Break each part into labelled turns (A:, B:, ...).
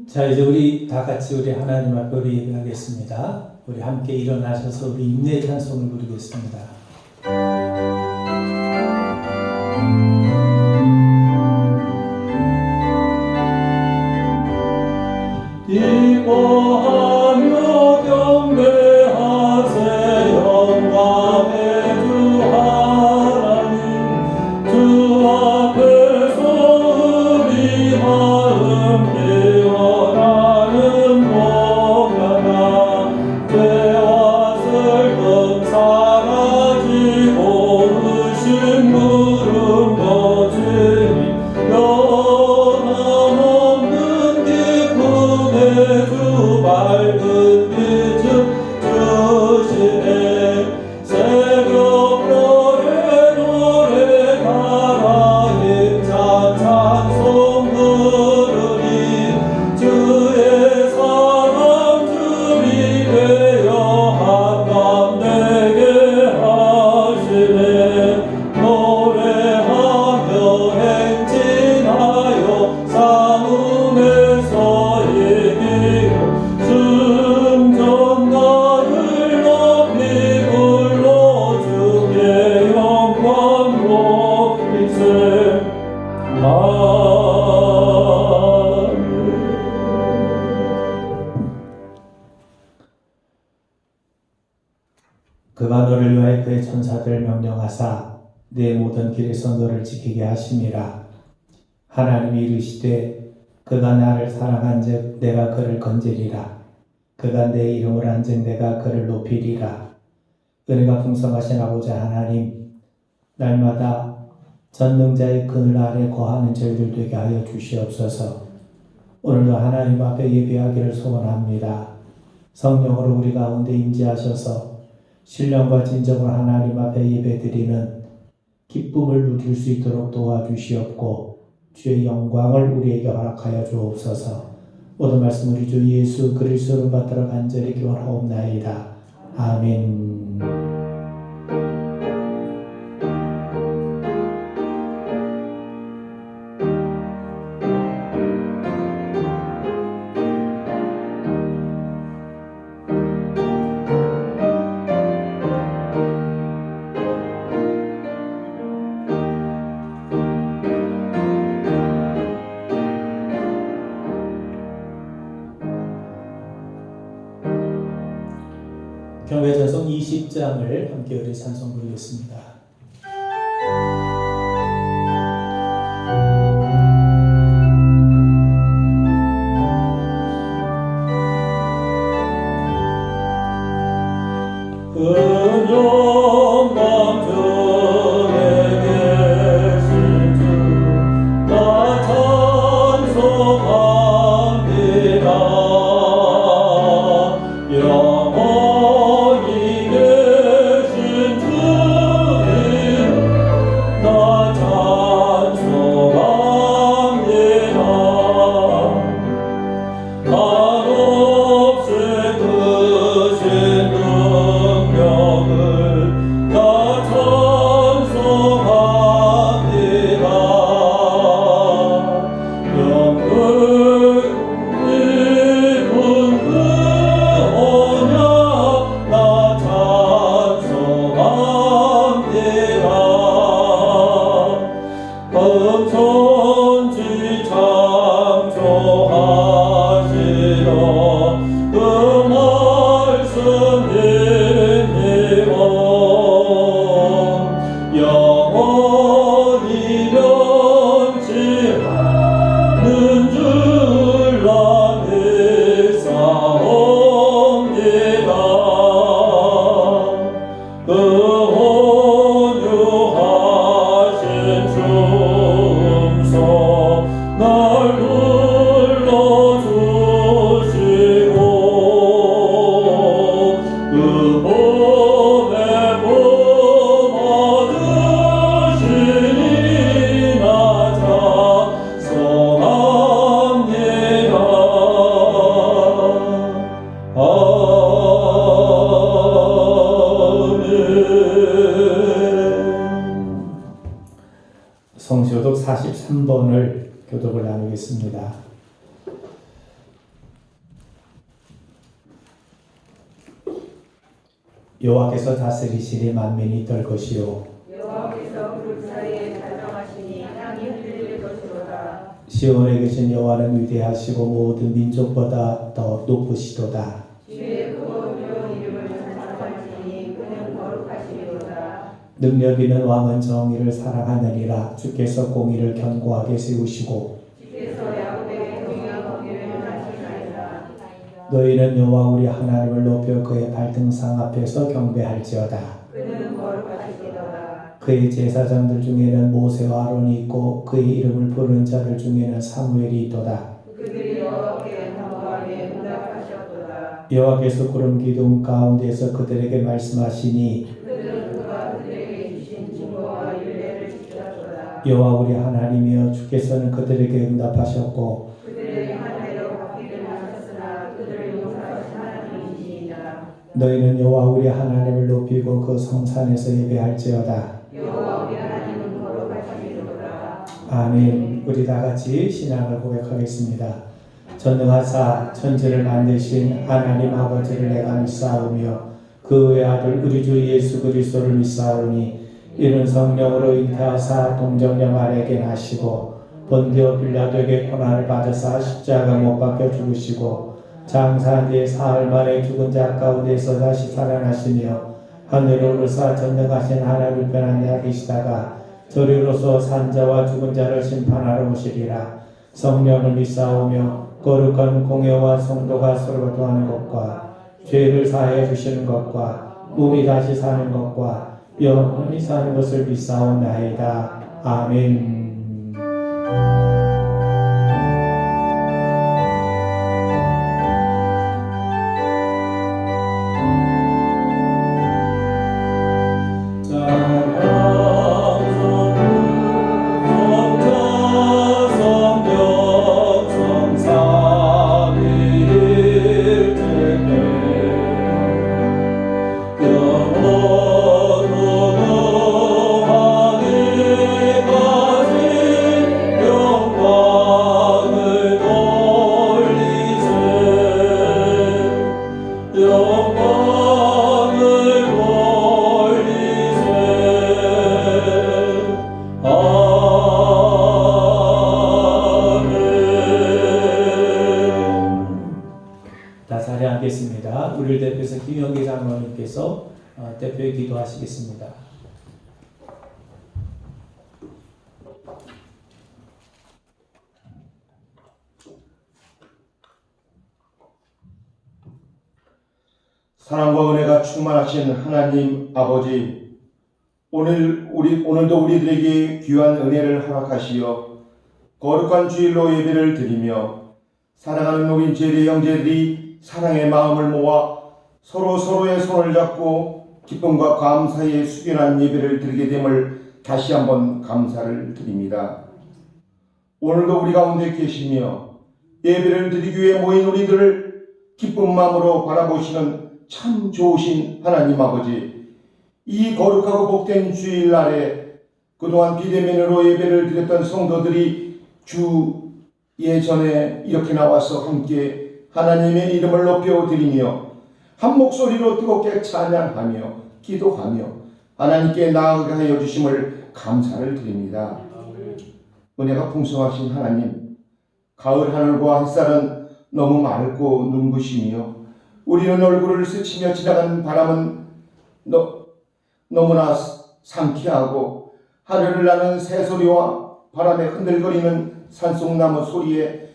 A: 자, 이제 우리 다 같이 우리 하나님 앞에 우리 예배하겠습니다. 우리 함께 일어나셔서 우리 인내 찬송을 부르겠습니다. 기뻐하며 경배하세 영광의 주 하나님, 주 앞에서 우리 마음 피어나는 목마다 죄와 슬픔 사라지고 의심 물음 거치니 변함없는 기쁨의 주 밝은 빛을 주시네. 새벽별의 노래 따라 힘찬 찬송 부르니 주의 사랑 주비 되어 한밤 되게 하시네. 노래하며 행진하여 싸움에서 이기고 승전가를 높이 불러 주의 영광 높이세. 아멘. 그가 너를 위하여 그의 천사들을 명령하사 내 모든 길에서 너를 지키게 하심이라. 하나님이 이르시되 그가 나를 사랑한즉 내가 그를 건지리라. 그가 내 이름을 안즉 내가 그를 높이리라. 은혜가 풍성하신 아버지 하나님, 날마다 전능자의 그늘 아래 거하는 저희들 되게 하여 주시옵소서. 오늘도 하나님 앞에 예배하기를 소원합니다. 성령으로 우리 가운데 임재하셔서 신령과 진정으로 하나님 앞에 예배드리는 기쁨을 누릴 수 있도록 도와주시옵고 주의 영광을 우리에게 허락하여 주옵소서. 모든 말씀 우리 주 예수 그리스도를 받들어 간절히 기원하옵나이다. 아멘. 경배전송 20장을 함께 우리 찬송 부르겠습니다. 성교독 43번을 교독을 나누겠습니다. 여호와께서 다스리시니 만민이 떨 것이요
B: 여호와께서 그 사이에 달정하시니 땅이 흔들릴 것이로다.
A: 시온에 계신 여호와는 위대하시고 모든 민족보다 더 높으시도다.
B: 주의 크고 두려운 이름을 찬송하시니 그는 거룩하시리로다.
A: 능력 있는 왕은 정의를 사랑하느니라. 주께서 공의를 견고하게 세우시고
B: 주께서 야곱에게 동행한 법궤를 하시나이다.
A: 너희는 여호와 우리 하나님을 높여 그의 발등상 앞에서 경배할지어다.
B: 그는 거룩하시리로다.
A: 그의 제사장들 중에는 모세와 아론이 있고 그의 이름을 부르는 자들 중에는 사무엘이 있도다.
B: 그들이 여호와께 간구하며 응답하셨도다.
A: 여호와께서 구름 기둥 가운데서 그들에게 말씀하시니
B: 그들은 그가 그들에게 주신 증거와 율례를 지켰도다.
A: 여호와 우리 하나님이여 주께서는 그들에게 응답하셨고
B: 그들의 하나님으로 받기를 하셨으나 그들을 용서하신 하나님이시니이다.
A: 너희는 여호와 우리 하나님을 높이고 그 성산에서 예배할지어다.
B: 여호와 우리 하나님은 거룩하시리로다.
A: 아멘. 우리 다 같이 신앙을 고백하겠습니다. 전능하사 천지를 만드신 하나님 아버지를 내가 믿사오며 그 외아들 우리 주 예수 그리스도를 믿사오니 이는 성령으로 잉태하사 동정녀 마리아에게 나시고 본디오 빌라도에게 고난을 받으사 십자가 못 박혀 죽으시고 장사한 뒤에 사흘 만에 죽은 자 가운데서 다시 살아나시며 하늘에 오르사 전능하신 하나님을 편한 자 계시다가 저리로서 산자와 죽은 자를 심판하러 오시리라. 성령을 믿사오며 거룩한 공회와 성도가 서로 교통하는 것과 죄를 사하여 주시는 것과 몸이 다시 사는 것과 영원히 사는 것을 믿사옵나이다. 아멘. 우리를 대표해서 김영기 장로님께서 대표에 기도하시겠습니다.
C: 사랑과 은혜가 충만하신 하나님 아버지, 오늘도 우리들에게 귀한 은혜를 허락하시어 거룩한 주일로 예배를 드리며 사랑하는 녹인 제리 형제들이 사랑의 마음을 모아 서로의 손을 잡고 기쁨과 감사에 숙연한 예배를 드리게 됨을 다시 한번 감사를 드립니다. 오늘도 우리 가운데 계시며 예배를 드리기 위해 모인 우리들을 기쁜 마음으로 바라보시는 참 좋으신 하나님 아버지, 이 거룩하고 복된 주일날에 그동안 비대면으로 예배를 드렸던 성도들이 주 예전에 이렇게 나와서 함께 하나님의 이름을 높여 드리며 한 목소리로 뜨겁게 찬양하며 기도하며 하나님께 나아가게 하여 주심을 감사를 드립니다. 은혜가 풍성하신 하나님, 가을 하늘과 햇살은 너무 맑고 눈부시며 우리는 얼굴을 스치며 지나가는 바람은 너무나 상쾌하고 하늘을 나는 새소리와 바람에 흔들거리는 산속나무 소리에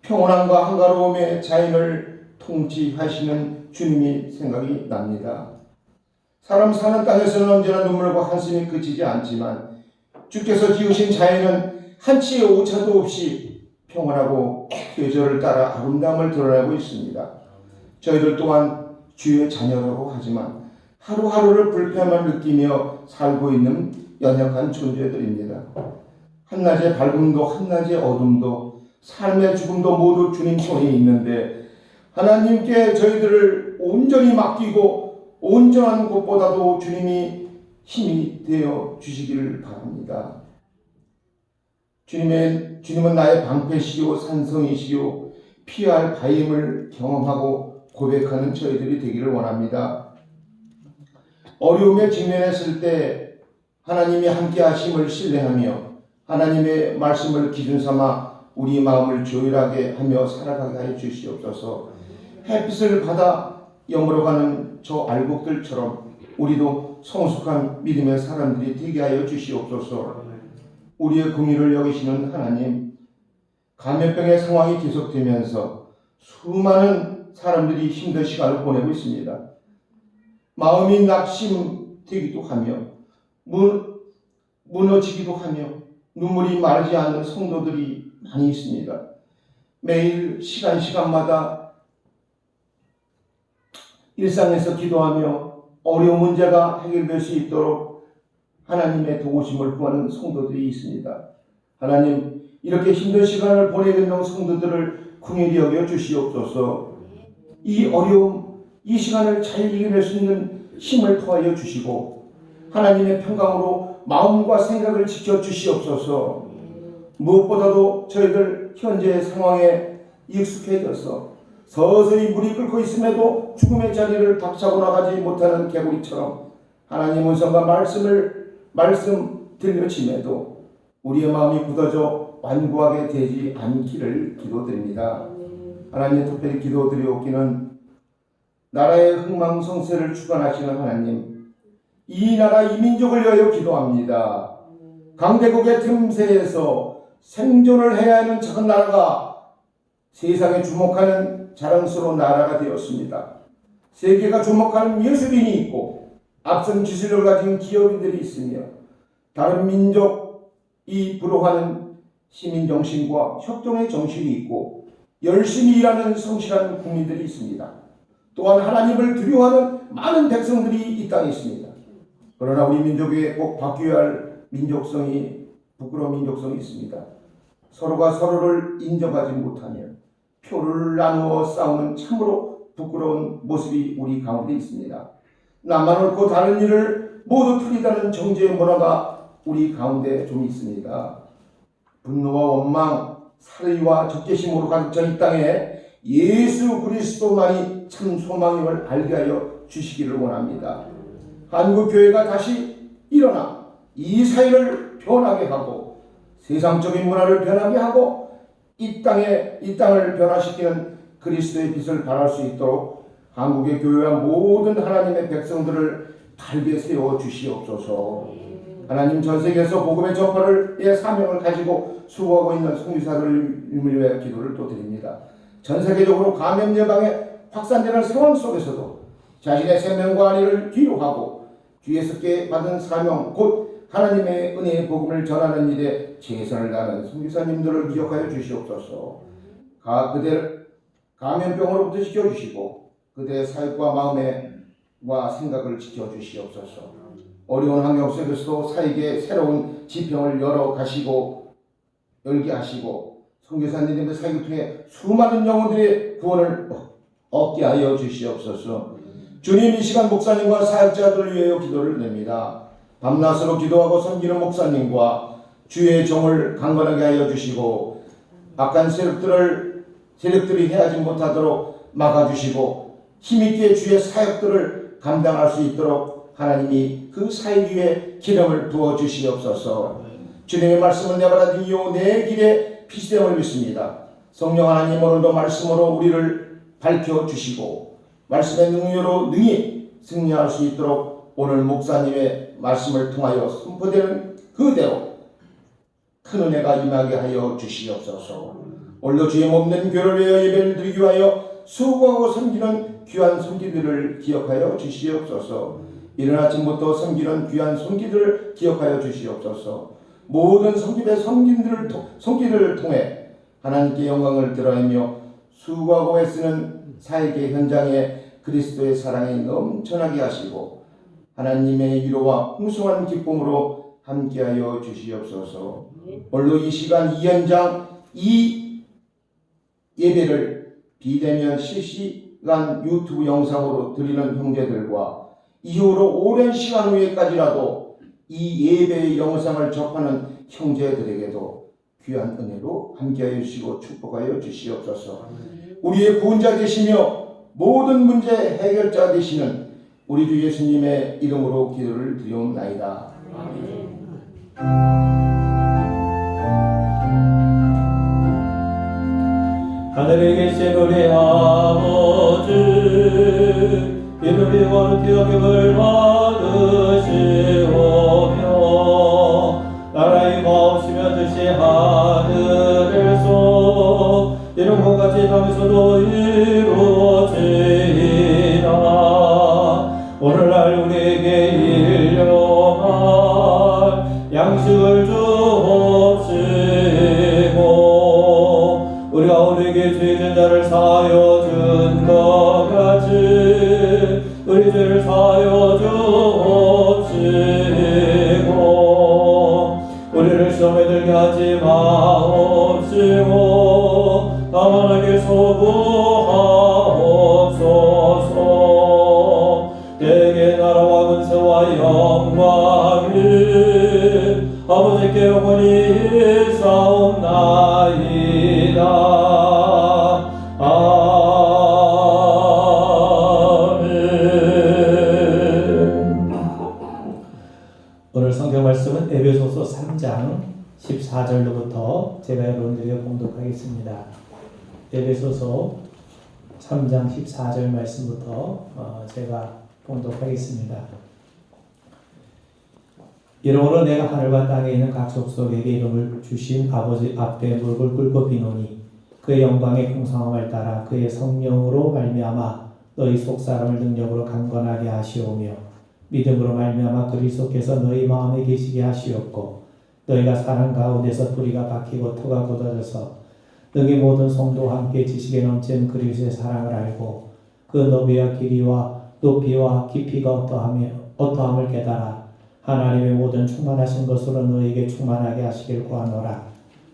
C: 평온함과 한가로움의 자연을 통치하시는 주님이 생각이 납니다. 사람 사는 땅에서는 언제나 눈물과 한숨이 그치지 않지만 주께서 지으신 자연은 한치의 오차도 없이 평온하고 계절을 따라 아름다움을 드러내고 있습니다. 저희들 또한 주의 자녀라고 하지만 하루하루를 불편함을 느끼며 살고 있는 연약한 존재들입니다. 한낮의 밝음도 한낮의 어둠도 삶의 죽음도 모두 주님 손에 있는데 하나님께 저희들을 온전히 맡기고 온전한 것보다도 주님이 힘이 되어 주시기를 바랍니다. 주님은 나의 방패시요 산성이시요 피할 바임을 경험하고 고백하는 저희들이 되기를 원합니다. 어려움에 직면했을 때 하나님이 함께 하심을 신뢰하며 하나님의 말씀을 기준 삼아 우리 마음을 조율하게 하며 살아가게 하여 주시옵소서. 햇빛을 받아 영으로 가는 저 알곡들처럼 우리도 성숙한 믿음의 사람들이 되게 하여 주시옵소서. 우리의 긍휼을 여기시는 하나님, 감염병의 상황이 계속되면서 수많은 사람들이 힘든 시간을 보내고 있습니다. 마음이 낙심되기도 하며 무너지기도 하며 눈물이 마르지 않는 성도들이 많이 있습니다. 매일 시간마다 일상에서 기도하며 어려운 문제가 해결될 수 있도록 하나님의 도우심을 구하는 성도들이 있습니다. 하나님, 이렇게 힘든 시간을 보내고 있는 성도들을 긍휼히 여겨 주시옵소서. 이 어려움, 이 시간을 잘 이겨낼 수 있는 힘을 더하여 주시고 하나님의 평강으로 마음과 생각을 지켜 주시옵소서. 무엇보다도 저희들 현재 상황에 익숙해져서 서서히 물이 끓고 있음에도 죽음의 자리를 박차고 나가지 못하는 개구리처럼 하나님 음성과 말씀 들려짐에도 우리의 마음이 굳어져 완고하게 되지 않기를 기도드립니다. 하나님, 특별히 기도드리옵기는 나라의 흥망성쇠를 주관하시는 하나님, 이 나라 이 민족을 위하여 기도합니다. 강대국의 틈새에서 생존을 해야 하는 작은 나라가 세상에 주목하는 자랑스러운 나라가 되었습니다. 세계가 주목하는 예술인이 있고 앞선 기술을 가진 기업인들이 있으며 다른 민족이 부러워하는 시민정신과 협동의 정신이 있고 열심히 일하는 성실한 국민들이 있습니다. 또한 하나님을 두려워하는 많은 백성들이 이 땅에 있습니다. 그러나 우리 민족에 꼭 바뀌어야 할 부끄러운 민족성이 있습니다. 서로가 서로를 인정하지 못하며 표를 나누어 싸우는 참으로 부끄러운 모습이 우리 가운데 있습니다. 나만 옳고 다른 일을 모두 틀리다는 정죄의 문화가 우리 가운데 좀 있습니다. 분노와 원망, 살의와 적개심으로 가득 찬 이 땅에 예수 그리스도만이 참 소망임을 알게 하여 주시기를 원합니다. 한국교회가 다시 일어나 이 사회를 변하게 하고 세상적인 문화를 변하게 하고 이 땅을 변화시키는 그리스도의 빛을 발할 수 있도록 한국의 교회와 모든 하나님의 백성들을 달게 세워 주시옵소서. 하나님, 전 세계에서 복음의 전파를 사명을 가지고 수고하고 있는 선교사들을 위해 기도를 또 드립니다. 전 세계적으로 감염 예방에 확산되는 상황 속에서도 자신의 생명과 안위를 뒤로하고 귀에서 받은 사명 곧 하나님의 은혜의 복음을 전하는 일에 최선을 다하는 선교사님들을 기억하여 주시옵소서. 그들 감염병으로부터 지켜주시고 그들의 사역과 마음과 생각을 지켜주시옵소서. 어려운 환경 속에서도 사역에 새로운 지평을 열게 하시고 선교사님들의 사역을 통해 수많은 영혼들의 구원을 얻게 하여 주시옵소서. 주님, 이 시간 목사님과 사역자들을 위하여 기도를 드립니다. 밤낮으로 기도하고 섬기는 목사님과 주의 종을 강건하게 하여 주시고 악한 세력들이 해하지 못하도록 막아주시고 힘있게 주의 사역들을 감당할 수 있도록 하나님이 그 사역 위에 기름을 부어주시옵소서. 주님의 말씀은 내 바라디요 내 길에 빛이 됨을 믿습니다. 성령 하나님, 오늘도 말씀으로 우리를 밝혀주시고 말씀의 능력으로 능히 승리할 수 있도록 오늘 목사님의 말씀을 통하여 선포되는 그대로 큰 은혜가 임하게 하여 주시옵소서. 오늘도 주의 몸된 교회를 위하여 예배를 드리기 위하여 수고하고 섬기는 귀한 손기들을 기억하여 주시옵소서. 이른 아침부터 섬기는 귀한 손기들을 기억하여 주시옵소서. 모든 섬김의 손길을 통해 하나님께 영광을 드러내며 수고하고 애쓰는 사역의 현장에 그리스도의 사랑이 넘쳐나게 하시고 하나님의 위로와 풍성한 기쁨으로 함께하여 주시옵소서. 오늘도 이 시간 이 현장 이 예배를 비대면 실시간 유튜브 영상으로 드리는 형제들과 이후로 오랜 시간 후에까지라도 이 예배의 영상을 접하는 형제들에게도 귀한 은혜로 함께하여 주시고 축복하여 주시옵소서. 우리의 구원자 되시며 모든 문제 해결자 되시는 우리 주 예수님의 이름으로 기도를 드리옵나이다.
A: 하늘에 계신 우리 아버지, 이름이 거룩히 여김을 받으시오며 나라의 마옵시며 뜻이 하늘에서 이름과 같이 땅에서도 이루어지이다. 오늘날 우리에게 일용할 양식을 주옵시고 우리가 우리에게 죄 진 자를 사하여 준 것 같이 우리 죄를 사하여 주옵시고 우리를 시험에 들게 하지 마옵시고 다만 악에 소구하옵소서. 대개 나라와 권세와 영광이 아버지께 영원히 있사옵나이다. 오늘 성경 말씀은 에베소서 3장 14절로부터 제가 여러분들에게 봉독하겠습니다. 에베소서 3장 14절 말씀부터 제가 봉독하겠습니다. 이러므로 내가 하늘과 땅에 있는 각 족속에게 이름을 주신 아버지 앞에 무릎을 꿇고 비노니 그의 영광의 풍성함을 따라 그의 성령으로 말미암아 너희 속사람을 능력으로 강건하게 하시오며 믿음으로 말미암아 그리스도께서 너희 마음에 계시게 하시옵고 너희가 사랑 가운데서 뿌리가 박히고 토가 굳어져서 너희 모든 성도와 함께 지식에 넘친 그리스도의 사랑을 알고 그 너비와 길이와 높이와 깊이가 어떠함을 깨달아 하나님의 모든 충만하신 것으로 너희에게 충만하게 하시길 구하노라.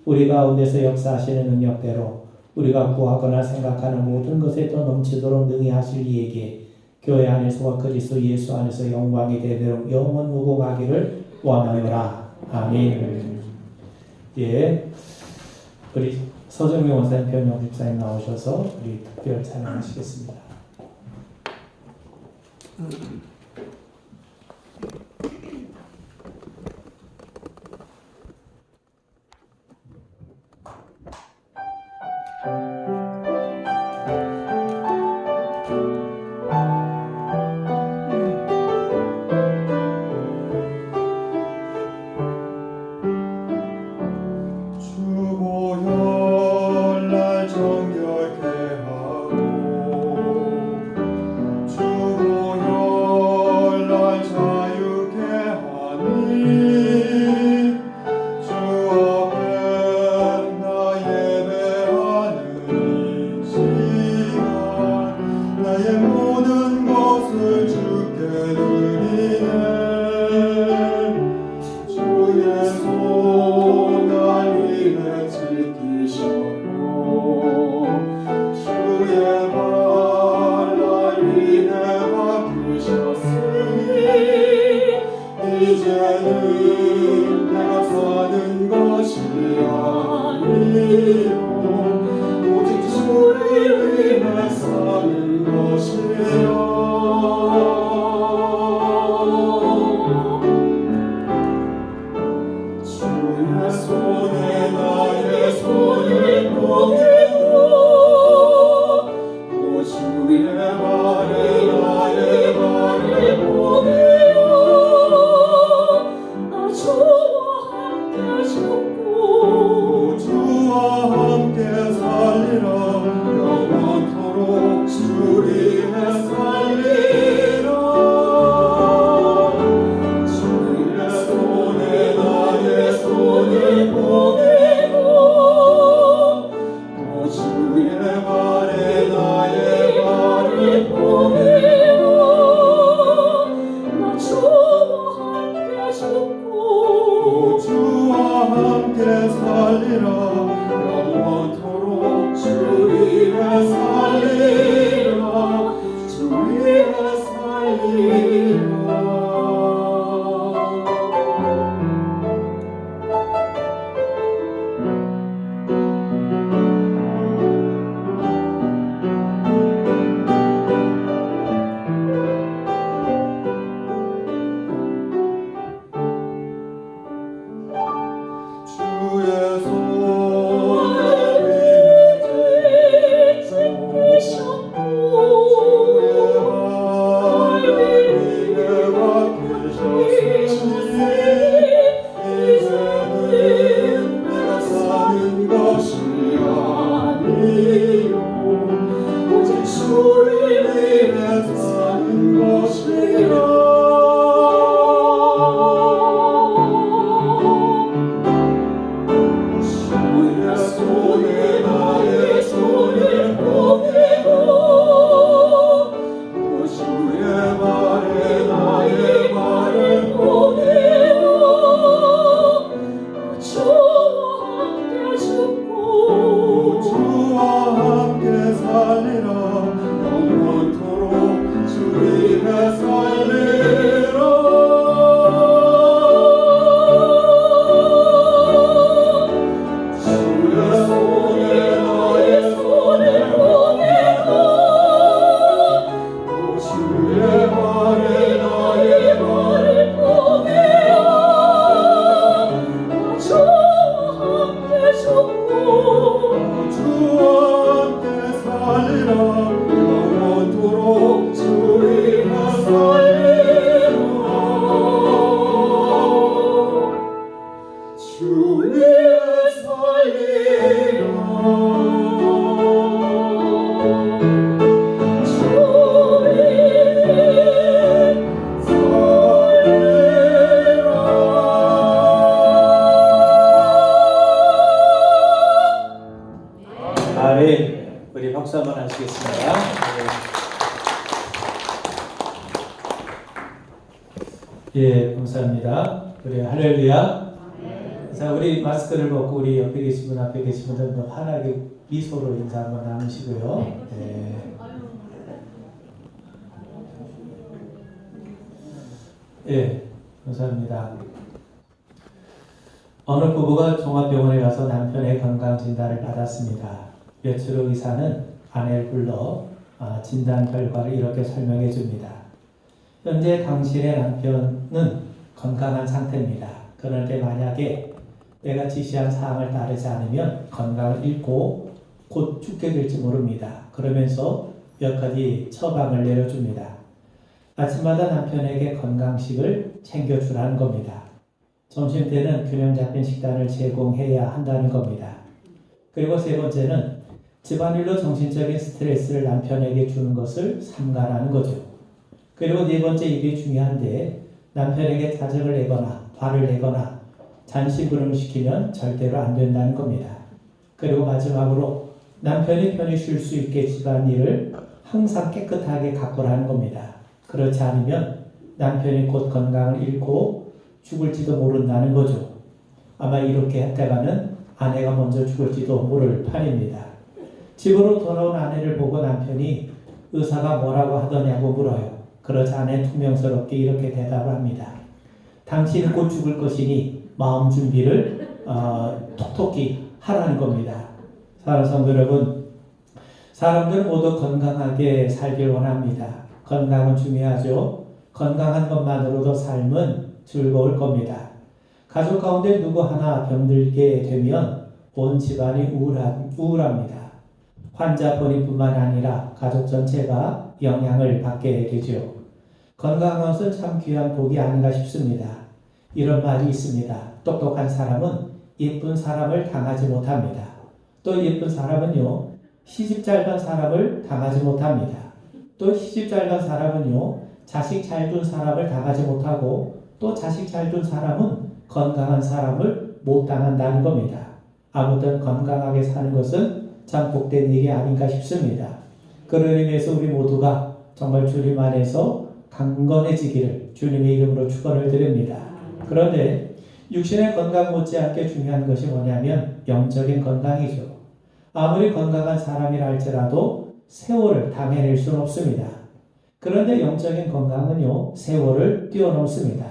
A: 우리 가운데서 역사하시는 능력대로 우리가 구하거나 생각하는 모든 것에 더 넘치도록 능히 하실 이에게 교회 안에서와 그리스도 예수 안에서 영광이 대대로 영원 무궁하기를 원하노라. 아멘. 예, 우리 서정민 원사님, 변영 집사님 나오셔서 우리 특별 찬양하시겠습니다. 박수 한번 하시겠습니다. 예, 감사합니다. 그래, 할렐루야. 자, 우리 마스크를 벗고 우리 옆에 계신 분, 앞에 계신 분들 환하게 미소로 인사 한번 나누시고요. 예, 감사합니다. 어느 부부가 종합병원에 가서 남편의 건강 진단을 받았습니다. 며칠 후 의사는 아내를 불러 진단 결과를 이렇게 설명해 줍니다. 현재 당신의 남편은 건강한 상태입니다. 그런데 만약에 내가 지시한 사항을 따르지 않으면 건강을 잃고 곧 죽게 될지 모릅니다. 그러면서 몇 가지 처방을 내려줍니다. 아침마다 남편에게 건강식을 챙겨주라는 겁니다. 점심때는 균형 잡힌 식단을 제공해야 한다는 겁니다. 그리고 세 번째는 집안일로 정신적인 스트레스를 남편에게 주는 것을 삼가라는 거죠. 그리고 네 번째, 이게 중요한데, 남편에게 자정을 내거나 화를 내거나 잔심부름을 시키면 절대로 안 된다는 겁니다. 그리고 마지막으로 남편이 편히 쉴 수 있게 집안일을 항상 깨끗하게 가꾸라는 겁니다. 그렇지 않으면 남편이 곧 건강을 잃고 죽을지도 모른다는 거죠. 아마 이렇게 했다가는 아내가 먼저 죽을지도 모를 판입니다. 집으로 돌아온 아내를 보고 남편이 의사가 뭐라고 하더냐고 물어요. 그러자 아내 투명스럽게 이렇게 대답을 합니다. 당신은 곧 죽을 것이니 마음 준비를 톡톡히 하라는 겁니다. 사랑하는 성도 여러분, 사람들 모두 건강하게 살길 원합니다. 건강은 중요하죠. 건강한 것만으로도 삶은 즐거울 겁니다. 가족 가운데 누구 하나 병들게 되면 온 집안이 우울합니다. 환자 본인뿐만 아니라 가족 전체가 영향을 받게 되죠. 건강한 것은 참 귀한 복이 아닌가 싶습니다. 이런 말이 있습니다. 똑똑한 사람은 예쁜 사람을 당하지 못합니다. 또 예쁜 사람은요, 시집 잘 간 사람을 당하지 못합니다. 또 시집 잘 간 사람은요, 자식 잘 둔 사람을 당하지 못하고, 또 자식 잘 둔 사람은 건강한 사람을 못 당한다는 겁니다. 아무튼 건강하게 사는 것은 참 복된 일이 아닌가 싶습니다. 그런 의미에서 우리 모두가 정말 주님 안에서 강건해지기를 주님의 이름으로 축원을 드립니다. 그런데 육신의 건강 못지않게 중요한 것이 뭐냐면 영적인 건강이죠. 아무리 건강한 사람이라 할지라도 세월을 당해낼 수는 없습니다. 그런데 영적인 건강은요, 세월을 뛰어넘습니다.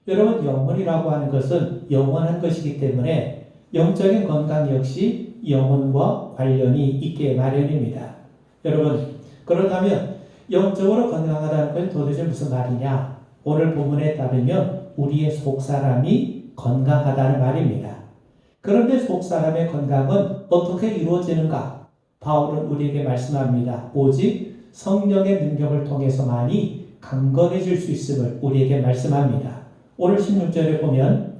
A: 여러분, 영혼이라고 하는 것은 영원한 것이기 때문에 영적인 건강 역시 영혼과 관련이 있게 마련입니다. 여러분, 그렇다면 영적으로 건강하다는 건 도대체 무슨 말이냐? 오늘 본문에 따르면 우리의 속사람이 건강하다는 말입니다. 그런데 속사람의 건강은 어떻게 이루어지는가? 바울은 우리에게 말씀합니다. 오직 성령의 능력을 통해서만이 강건해질 수 있음을 우리에게 말씀합니다. 오늘 16절에 보면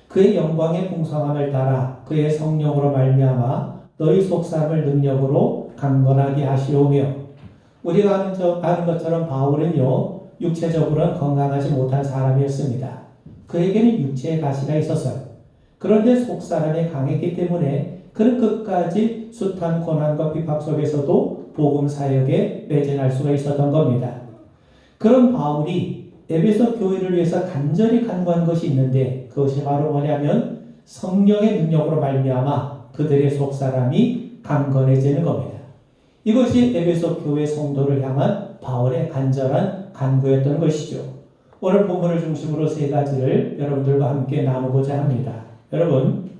A: 그의 영광의 풍성함을 따라 그의 성령으로 말미암아 너희 속사람을 능력으로 강건하게 하시오며, 우리가 아는 것처럼 바울은요, 육체적으로는 건강하지 못한 사람이었습니다. 그에게는 육체의 가시가 있었어요. 그런데 속사람이 강했기 때문에 그는 끝까지 숱한 고난과 비박 속에서도 복음 사역에 매진할 수가 있었던 겁니다. 그런 바울이 에베소 교회를 위해서 간절히 간구한 것이 있는데, 그것이 바로 뭐냐면 성령의 능력으로 말미암아 그들의 속사람이 강건해지는 겁니다. 이것이 에베소 교회 성도를 향한 바울의 간절한 간구였던 것이죠. 오늘 본문을 중심으로 세 가지를 여러분들과 함께 나누고자 합니다. 여러분,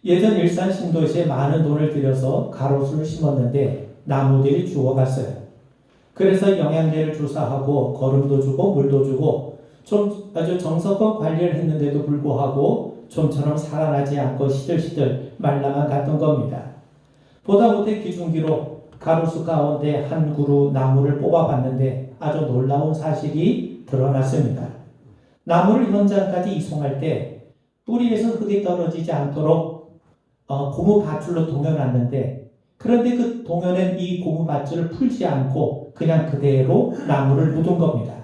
A: 예전 일산 신도시에 많은 돈을 들여서 가로수를 심었는데 나무들이 죽어갔어요. 그래서 영양제를 주사하고 거름도 주고 물도 주고 좀 아주 정성껏 관리를 했는데도 불구하고 좀처럼 살아나지 않고 시들시들 말라만 갔던 겁니다. 보다 못해 기중기로 가로수 가운데 한 그루 나무를 뽑아봤는데 아주 놀라운 사실이 드러났습니다. 나무를 현장까지 이송할 때 뿌리에서 흙이 떨어지지 않도록 고무 밧줄로 동여놨는데, 그런데 그 동여낸 이 고무 밧줄을 풀지 않고 그냥 그대로 나무를 묻은 겁니다.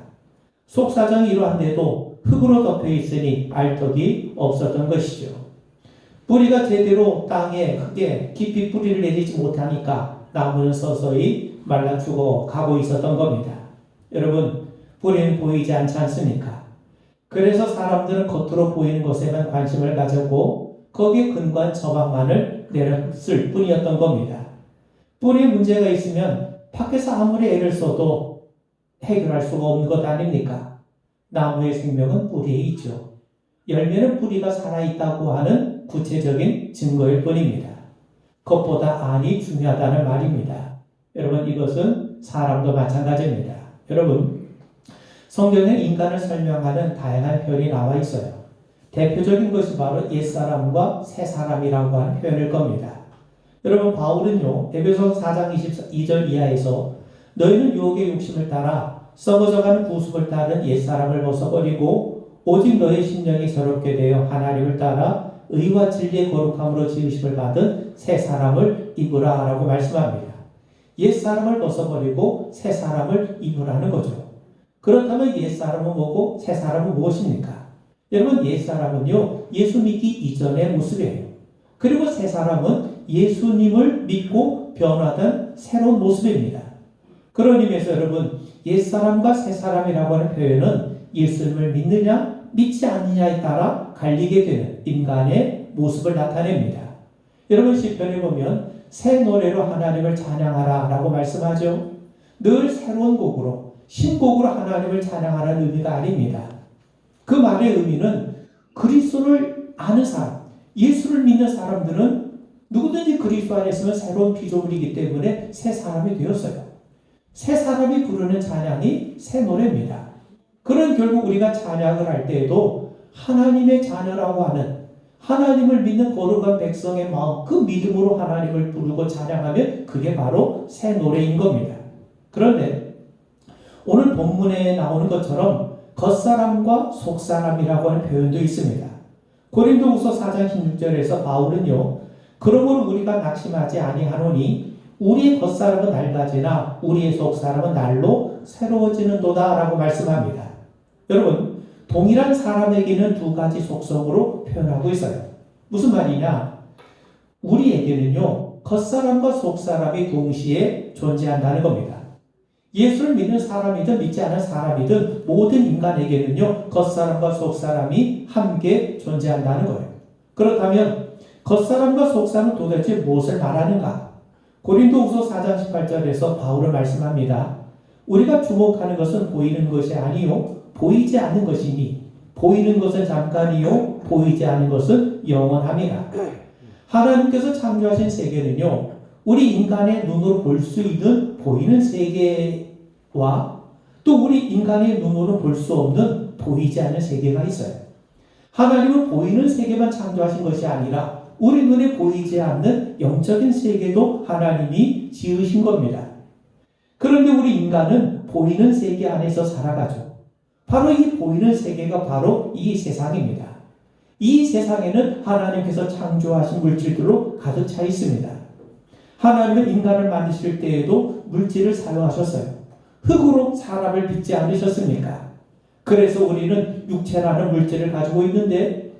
A: 속사정이 이러한데도 흙으로 덮여 있으니 알턱이 없었던 것이죠. 뿌리가 제대로 땅에 흙에 깊이 뿌리를 내리지 못하니까 나무는 서서히 말라 죽어 가고 있었던 겁니다. 여러분, 뿌리는 보이지 않지 않습니까? 그래서 사람들은 겉으로 보이는 것에만 관심을 가졌고 거기에 근거한 처방만을 내렸을 뿐이었던 겁니다. 뿌리에 문제가 있으면 밖에서 아무리 애를 써도 해결할 수가 없는 것 아닙니까? 나무의 생명은 뿌리에 있죠. 열매는 뿌리가 살아있다고 하는 구체적인 증거일 뿐입니다. 겉보다 안이 중요하다는 말입니다. 여러분, 이것은 사람도 마찬가지입니다. 여러분, 성경에 인간을 설명하는 다양한 표현이 나와 있어요. 대표적인 것이 바로 옛사람과 새사람이라고 하는 표현일 겁니다. 여러분, 바울은요, 에베소서 4장 22절 이하에서 너희는 유혹의 욕심을 따라 썩어져가는 부습을 따른 옛사람을 벗어버리고 오직 너의 심령이 새롭게 되어 하나님을 따라 의와 진리의 거룩함으로 지으심을 받은 새 사람을 입으라 라고 말씀합니다. 옛 사람을 벗어버리고 새 사람을 입으라는 거죠. 그렇다면 옛 사람은 뭐고 새 사람은 무엇입니까? 여러분, 옛 사람은요, 예수 믿기 이전의 모습이에요. 그리고 새 사람은 예수님을 믿고 변화된 새로운 모습입니다. 그런 의미에서 여러분, 옛 사람과 새 사람이라고 하는 표현은 예수님을 믿느냐 믿지 않느냐에 따라 갈리게 되는 인간의 모습을 나타냅니다. 여러분, 시편에 보면 새 노래로 하나님을 찬양하라 라고 말씀하죠. 늘 새로운 곡으로, 신곡으로 하나님을 찬양하라는 의미가 아닙니다. 그 말의 의미는 그리스도를 아는 사람, 예수를 믿는 사람들은 누구든지 그리스도 안에 있으면 새로운 피조물이기 때문에 새 사람이 되었어요. 새 사람이 부르는 찬양이 새 노래입니다. 그런 결국 우리가 찬양을 할 때에도 하나님의 자녀라고 하는 하나님을 믿는 거룩한 백성의 마음, 그 믿음으로 하나님을 부르고 찬양하면 그게 바로 새 노래인 겁니다. 그런데 오늘 본문에 나오는 것처럼 겉사람과 속사람이라고 하는 표현도 있습니다. 고린도후서 4장 16절에서 바울은요, 그러므로 우리가 낙심하지 아니하노니 우리의 겉사람은 낡아지나 우리의 속사람은 날로 새로워지는도다 라고 말씀합니다. 여러분, 동일한 사람에게는 두 가지 속성으로 표현하고 있어요. 무슨 말이냐? 우리에게는요, 겉사람과 속사람이 동시에 존재한다는 겁니다. 예수를 믿는 사람이든 믿지 않은 사람이든 모든 인간에게는요, 겉사람과 속사람이 함께 존재한다는 거예요. 그렇다면 겉사람과 속사람은 도대체 무엇을 말하는가? 고린도후서 4장 18절에서 바울은 말씀합니다. 우리가 주목하는 것은 보이는 것이 아니요 보이지 않는 것이니 보이는 것은 잠깐이요 보이지 않는 것은 영원함이라. 하나님께서 창조하신 세계는요, 우리 인간의 눈으로 볼 수 있는 보이는 세계와 또 우리 인간의 눈으로 볼 수 없는 보이지 않는 세계가 있어요. 하나님은 보이는 세계만 창조하신 것이 아니라 우리 눈에 보이지 않는 영적인 세계도 하나님이 지으신 겁니다. 그런데 우리 인간은 보이는 세계 안에서 살아가죠. 바로 이 보이는 세계가 바로 이 세상입니다. 이 세상에는 하나님께서 창조하신 물질들로 가득 차 있습니다. 하나님은 인간을 만드실 때에도 물질을 사용하셨어요. 흙으로 사람을 빚지 않으셨습니까? 그래서 우리는 육체라는 물질을 가지고 있는데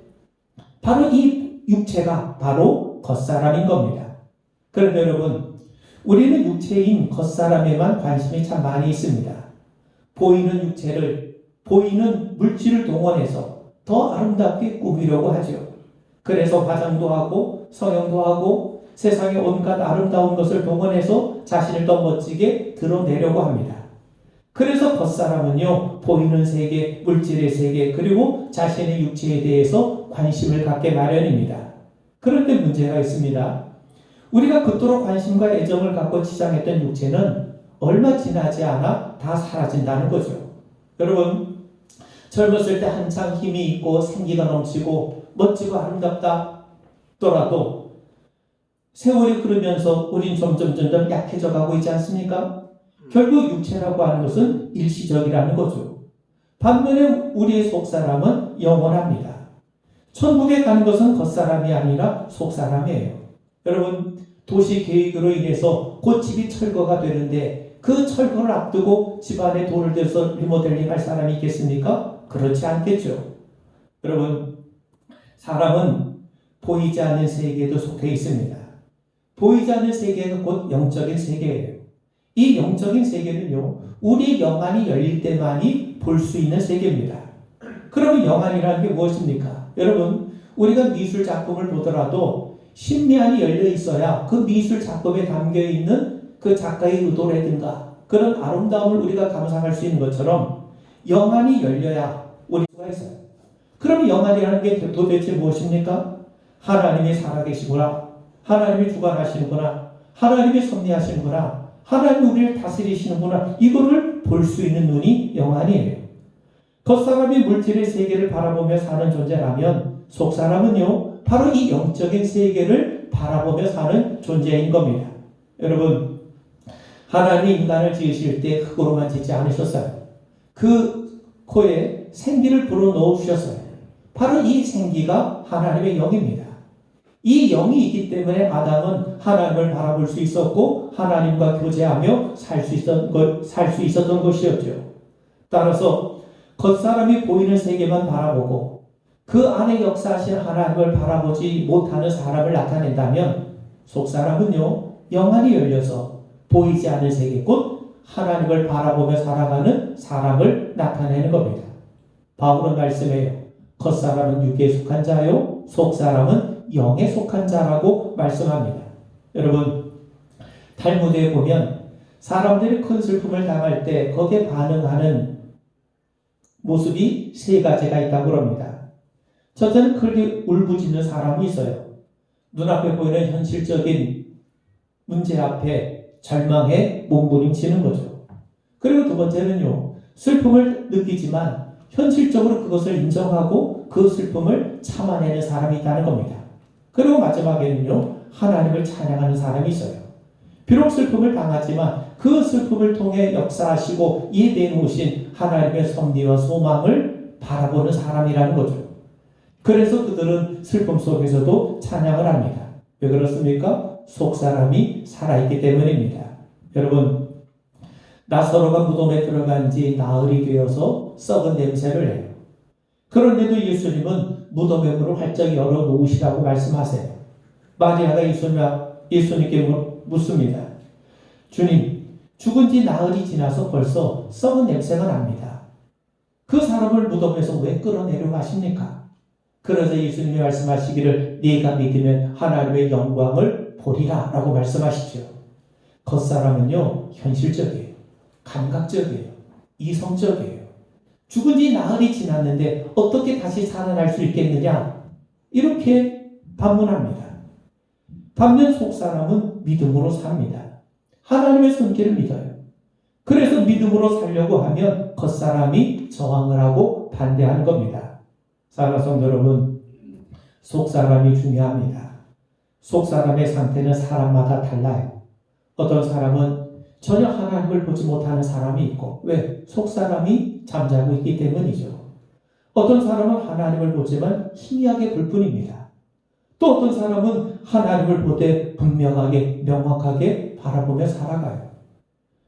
A: 바로 이 육체가 바로 겉사람인 겁니다. 그런데 여러분, 우리는 육체인 겉사람에만 관심이 참 많이 있습니다. 보이는 육체를, 보이는 물질을 동원해서 더 아름답게 꾸미려고 하죠. 그래서 화장도 하고 성형도 하고 세상의 온갖 아름다운 것을 동원해서 자신을 더 멋지게 드러내려고 합니다. 그래서 겉사람은요, 보이는 세계, 물질의 세계, 그리고 자신의 육체에 대해서 관심을 갖게 마련입니다. 그런데 문제가 있습니다. 우리가 그토록 관심과 애정을 갖고 치장했던 육체는 얼마 지나지 않아 다 사라진다는 거죠. 여러분, 젊었을 때 한창 힘이 있고 생기가 넘치고 멋지고 아름답다더라도 세월이 흐르면서 우린 점점 약해져 가고 있지 않습니까? 결국 육체라고 하는 것은 일시적이라는 거죠. 반면에 우리의 속사람은 영원합니다. 천국에 가는 것은 겉사람이 아니라 속사람이에요. 여러분, 도시 계획으로 인해서 곧 집이 철거가 되는데 그 철거를 앞두고 집안에 돈을 들여서 리모델링 할 사람이 있겠습니까? 그렇지 않겠죠. 여러분, 사람은 보이지 않는 세계에도 속해 있습니다. 보이지 않는 세계가 곧 영적인 세계예요. 이 영적인 세계는요, 우리 영안이 열릴 때만이 볼 수 있는 세계입니다. 그러면 영안이라는 게 무엇입니까? 여러분, 우리가 미술 작품을 보더라도 심미안이 열려 있어야 그 미술 작품에 담겨 있는 그 작가의 의도라든가 그런 아름다움을 우리가 감상할 수 있는 것처럼 영안이 열려야 우리가 있어요. 그럼 영안이라는 게 도대체 무엇입니까? 하나님이 살아계시구나. 하나님이 주관하시는구나. 하나님이 섭리하시는구나. 하나님이 우리를 다스리시는구나. 이거를 볼 수 있는 눈이 영안이에요. 겉사람이 물질의 세계를 바라보며 사는 존재라면 속사람은요, 바로 이 영적인 세계를 바라보며 사는 존재인 겁니다. 여러분, 하나님이 인간을 지으실 때 흙으로만 짓지 않으셨어요. 그 코에 생기를 불어넣어 주셨어요. 바로 이 생기가 하나님의 영입니다. 이 영이 있기 때문에 아담은 하나님을 바라볼 수 있었고 하나님과 교제하며 살 수 있었던 것이었죠. 따라서 겉사람이 보이는 세계만 바라보고 그 안에 역사하신 하나님을 바라보지 못하는 사람을 나타낸다면 속사람은요, 영안이 열려서 보이지 않는 세계 곧 하나님을 바라보며 살아가는 사람을 나타내는 겁니다. 바울은 말씀해요. 겉사람은 육에 속한 자요, 속사람은 영에 속한 자라고 말씀합니다. 여러분, 탈무드에 보면 사람들이 큰 슬픔을 당할 때 거기에 반응하는 모습이 세 가지가 있다고 합니다. 첫째는 크게 울부짖는 사람이 있어요. 눈앞에 보이는 현실적인 문제 앞에 절망해 몸부림치는 거죠. 그리고 두 번째는요, 슬픔을 느끼지만 현실적으로 그것을 인정하고 그 슬픔을 참아내는 사람이 있다는 겁니다. 그리고 마지막에는요, 하나님을 찬양하는 사람이 있어요. 비록 슬픔을 당하지만 그 슬픔을 통해 역사하시고 예배해 놓으신 하나님의 섭리와 소망을 바라보는 사람이라는 거죠. 그래서 그들은 슬픔 속에서도 찬양을 합니다. 왜 그렇습니까? 속사람이 살아있기 때문입니다. 여러분, 나사로가 무덤에 들어간 지 나흘이 되어서 썩은 냄새를 내요. 그런데도 예수님은 무덤의 문을 활짝 열어놓으시라고 말씀하세요. 마리아가 예수님께 묻습니다. 주님, 죽은 지 나흘이 지나서 벌써 썩은 냄새가 납니다. 그 사람을 무덤에서 왜 끌어내려 가십니까? 그래서 예수님이 말씀하시기를 네가 믿으면 하나님의 영광을 보리라 라고 말씀하시죠. 겉사람은요, 현실적이에요. 감각적이에요. 이성적이에요. 죽은 지 나흘이 지났는데 어떻게 다시 살아날 수 있겠느냐? 이렇게 반문합니다. 반면 속사람은 믿음으로 삽니다. 하나님의 손길을 믿어요. 그래서 믿음으로 살려고 하면 겉사람이 저항을 하고 반대하는 겁니다. 사랑하는 성도 여러분, 속사람이 중요합니다. 속사람의 상태는 사람마다 달라요. 어떤 사람은 전혀 하나님을 보지 못하는 사람이 있고, 왜? 속사람이 잠자고 있기 때문이죠. 어떤 사람은 하나님을 보지만 희미하게 볼 뿐입니다. 또 어떤 사람은 하나님을 보되 분명하게 명확하게 바라보며 살아가요.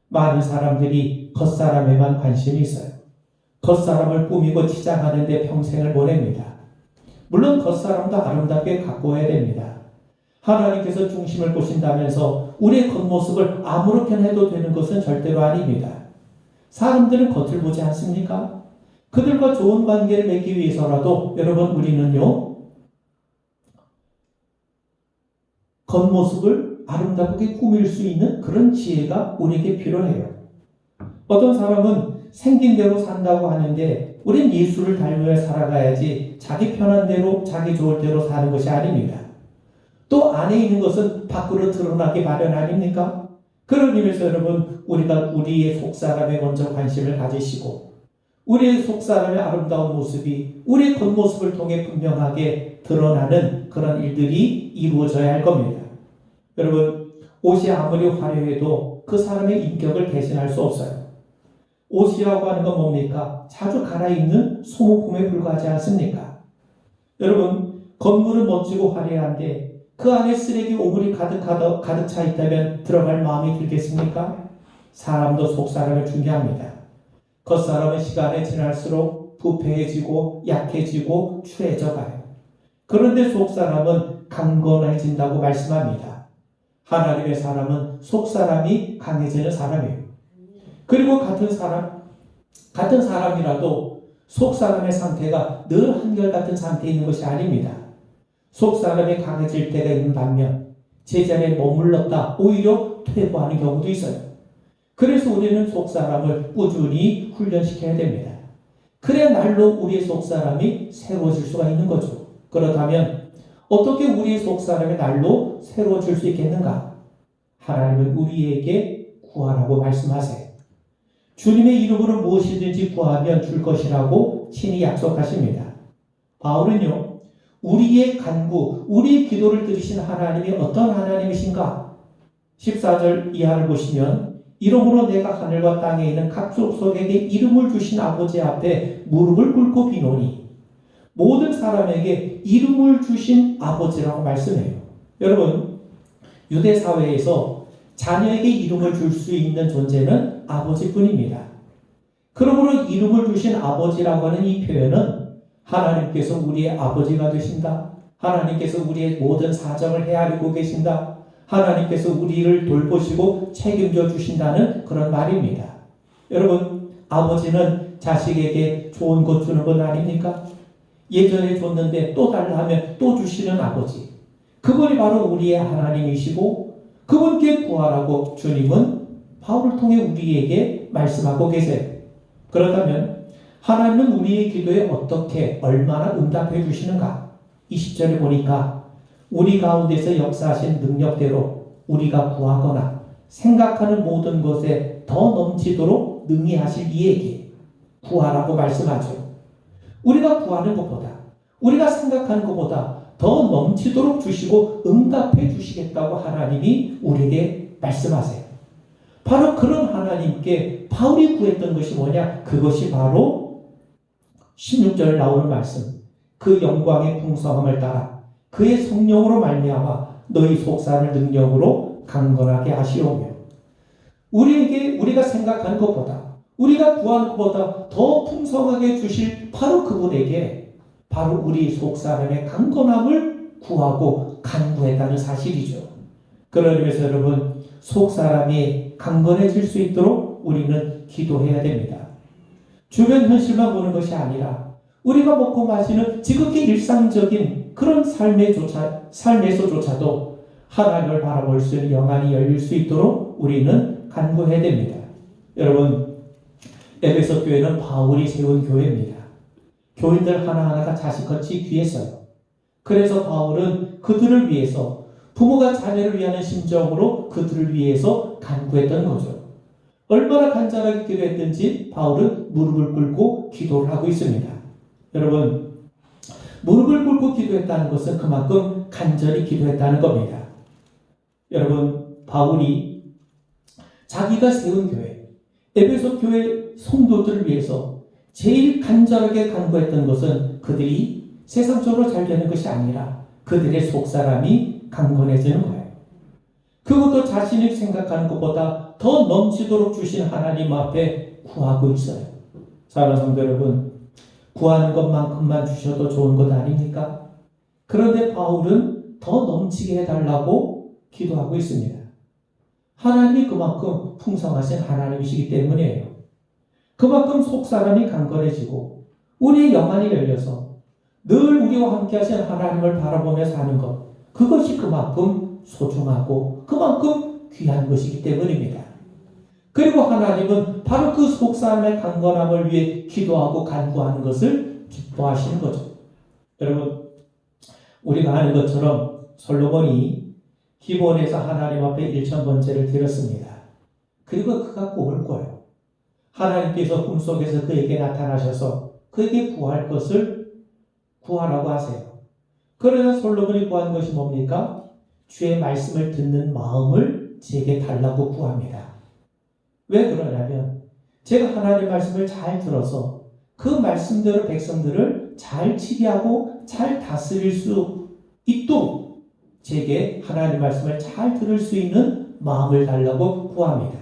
A: 많은 사람들이 겉사람에만 관심이 있어요. 겉사람을 꾸미고 치장하는 데 평생을 보냅니다. 물론 겉사람도 아름답게 가꾸어야 됩니다. 하나님께서 중심을 보신다면서 우리의 겉모습을 아무렇게나 해도 되는 것은 절대로 아닙니다. 사람들은 겉을 보지 않습니까? 그들과 좋은 관계를 맺기 위해서라도 여러분, 우리는요, 겉모습을 아름답게 꾸밀 수 있는 그런 지혜가 우리에게 필요해요. 어떤 사람은 생긴 대로 산다고 하는데 우린 예수를 닮으며 살아가야지 자기 편한 대로 자기 좋을 대로 사는 것이 아닙니다. 또 안에 있는 것은 밖으로 드러나기 마련 아닙니까? 그런 의미에서 여러분, 우리가 우리의 속사람에 먼저 관심을 가지시고 우리의 속사람의 아름다운 모습이 우리의 겉모습을 통해 분명하게 드러나는 그런 일들이 이루어져야 할 겁니다. 여러분, 옷이 아무리 화려해도 그 사람의 인격을 대신할 수 없어요. 옷이라고 하는 건 뭡니까? 자주 갈아입는 소모품에 불과하지 않습니까? 여러분, 건물은 멋지고 화려한데 그 안에 쓰레기 오물이 가득 차 있다면 들어갈 마음이 들겠습니까? 사람도 속사람이 중요합니다. 겉사람은 시간이 지날수록 부패해지고 약해지고 추해져 가요. 그런데 속사람은 강건해진다고 말씀합니다. 하나님의 사람은 속 사람이 강해지는 사람이에요. 그리고 같은 사람이라도 속 사람의 상태가 늘 한결같은 상태에 있는 것이 아닙니다. 속 사람이 강해질 때가 있는 반면 제자리에 머물렀다 오히려 퇴보하는 경우도 있어요. 그래서 우리는 속 사람을 꾸준히 훈련시켜야 됩니다. 그래 날로 우리의 속 사람이 새로워질 수가 있는 거죠. 그렇다면 어떻게 우리의 속 사람이 날로 새로워질 수 있겠는가? 하나님은 우리에게 구하라고 말씀하세요. 주님의 이름으로 무엇이든지 구하면 줄 것이라고 친히 약속하십니다. 바울은요, 우리의 간구, 우리의 기도를 들으신 하나님이 어떤 하나님이신가? 14절 이하를 보시면 이러므로 내가 하늘과 땅에 있는 각 족속에게 이름을 주신 아버지 앞에 무릎을 꿇고 비노니 모든 사람에게 이름을 주신 아버지라고 말씀해요. 여러분, 유대 사회에서 자녀에게 이름을 줄 수 있는 존재는 아버지뿐입니다. 그러므로 이름을 주신 아버지라고 하는 이 표현은 하나님께서 우리의 아버지가 되신다. 하나님께서 우리의 모든 사정을 헤아리고 계신다. 하나님께서 우리를 돌보시고 책임져 주신다는 그런 말입니다. 여러분, 아버지는 자식에게 좋은 것 주는 건 아닙니까? 예전에 줬는데 또 달라 하면 또 주시는 아버지. 그분이 바로 우리의 하나님이시고 그분께 구하라고 주님은 바울을 통해 우리에게 말씀하고 계세요. 그렇다면 하나님은 우리의 기도에 어떻게 얼마나 응답해 주시는가? 20절에 보니까 우리 가운데서 역사하신 능력대로 우리가 구하거나 생각하는 모든 것에 더 넘치도록 능히 하실 이에게 구하라고 말씀하죠. 우리가 구하는 것보다 우리가 생각하는 것보다 더 넘치도록 주시고 응답해 주시겠다고 하나님이 우리에게 말씀하세요. 바로 그런 하나님께 바울이 구했던 것이 뭐냐? 그것이 바로 16절에 나오는 말씀. 그 영광의 풍성함을 따라 그의 성령으로 말미암아 너희 속사람을 능력으로 강건하게 하시오며 우리가 생각하는 것보다 우리가 구하는 것보다 더 풍성하게 주실 바로 그분에게 바로 우리 속사람의 강건함을 구하고 간구했다는 사실이죠. 그런 의미에서 여러분 속사람이 강건해질 수 있도록 우리는 기도해야 됩니다. 주변 현실만 보는 것이 아니라 우리가 먹고 마시는 지극히 일상적인 그런 삶에서조차도 하나님을 바라볼 수 있는 영안이 열릴 수 있도록 우리는 간구해야 됩니다. 여러분, 에베소 교회는 바울이 세운 교회입니다. 교인들 하나하나가 자식같이 귀했어요. 그래서 바울은 그들을 위해서 부모가 자녀를 위하는 심정으로 그들을 위해서 간구했던 거죠. 얼마나 간절하게 기도했든지 바울은 무릎을 꿇고 기도를 하고 있습니다. 여러분, 무릎을 꿇고 기도했다는 것은 그만큼 간절히 기도했다는 겁니다. 여러분, 바울이 자기가 세운 교회, 에베소 교회 성도들을 위해서 제일 간절하게 간구했던 것은 그들이 세상적으로 잘 되는 것이 아니라 그들의 속사람이 강건해지는 거예요. 그것도 자신이 생각하는 것보다 더 넘치도록 주신 하나님 앞에 구하고 있어요. 사랑하는 성도 여러분, 구하는 것만큼만 주셔도 좋은 것 아닙니까? 그런데 바울은 더 넘치게 해달라고 기도하고 있습니다. 하나님이 그만큼 풍성하신 하나님이시기 때문이에요. 그만큼 속사람이 강건해지고 우리의 영안이 열려서 늘 우리와 함께 하신 하나님을 바라보며 사는 것, 그것이 그만큼 소중하고 그만큼 귀한 것이기 때문입니다. 그리고 하나님은 바로 그 속사람의 강건함을 위해 기도하고 간구하는 것을 기뻐하시는 거죠. 여러분, 우리가 아는 것처럼 솔로몬이 기브온에서 하나님 앞에 1000번째를 드렸습니다. 그리고 그가 꿈을 꿔요. 하나님께서 꿈속에서 그에게 나타나셔서 그에게 구할 것을 구하라고 하세요. 그러나 솔로몬이 구한 것이 뭡니까? 주의 말씀을 듣는 마음을 제게 달라고 구합니다. 왜 그러냐면 제가 하나님의 말씀을 잘 들어서 그 말씀대로 백성들을 잘 치리하고 잘 다스릴 수 있도록 제게 하나님의 말씀을 잘 들을 수 있는 마음을 달라고 구합니다.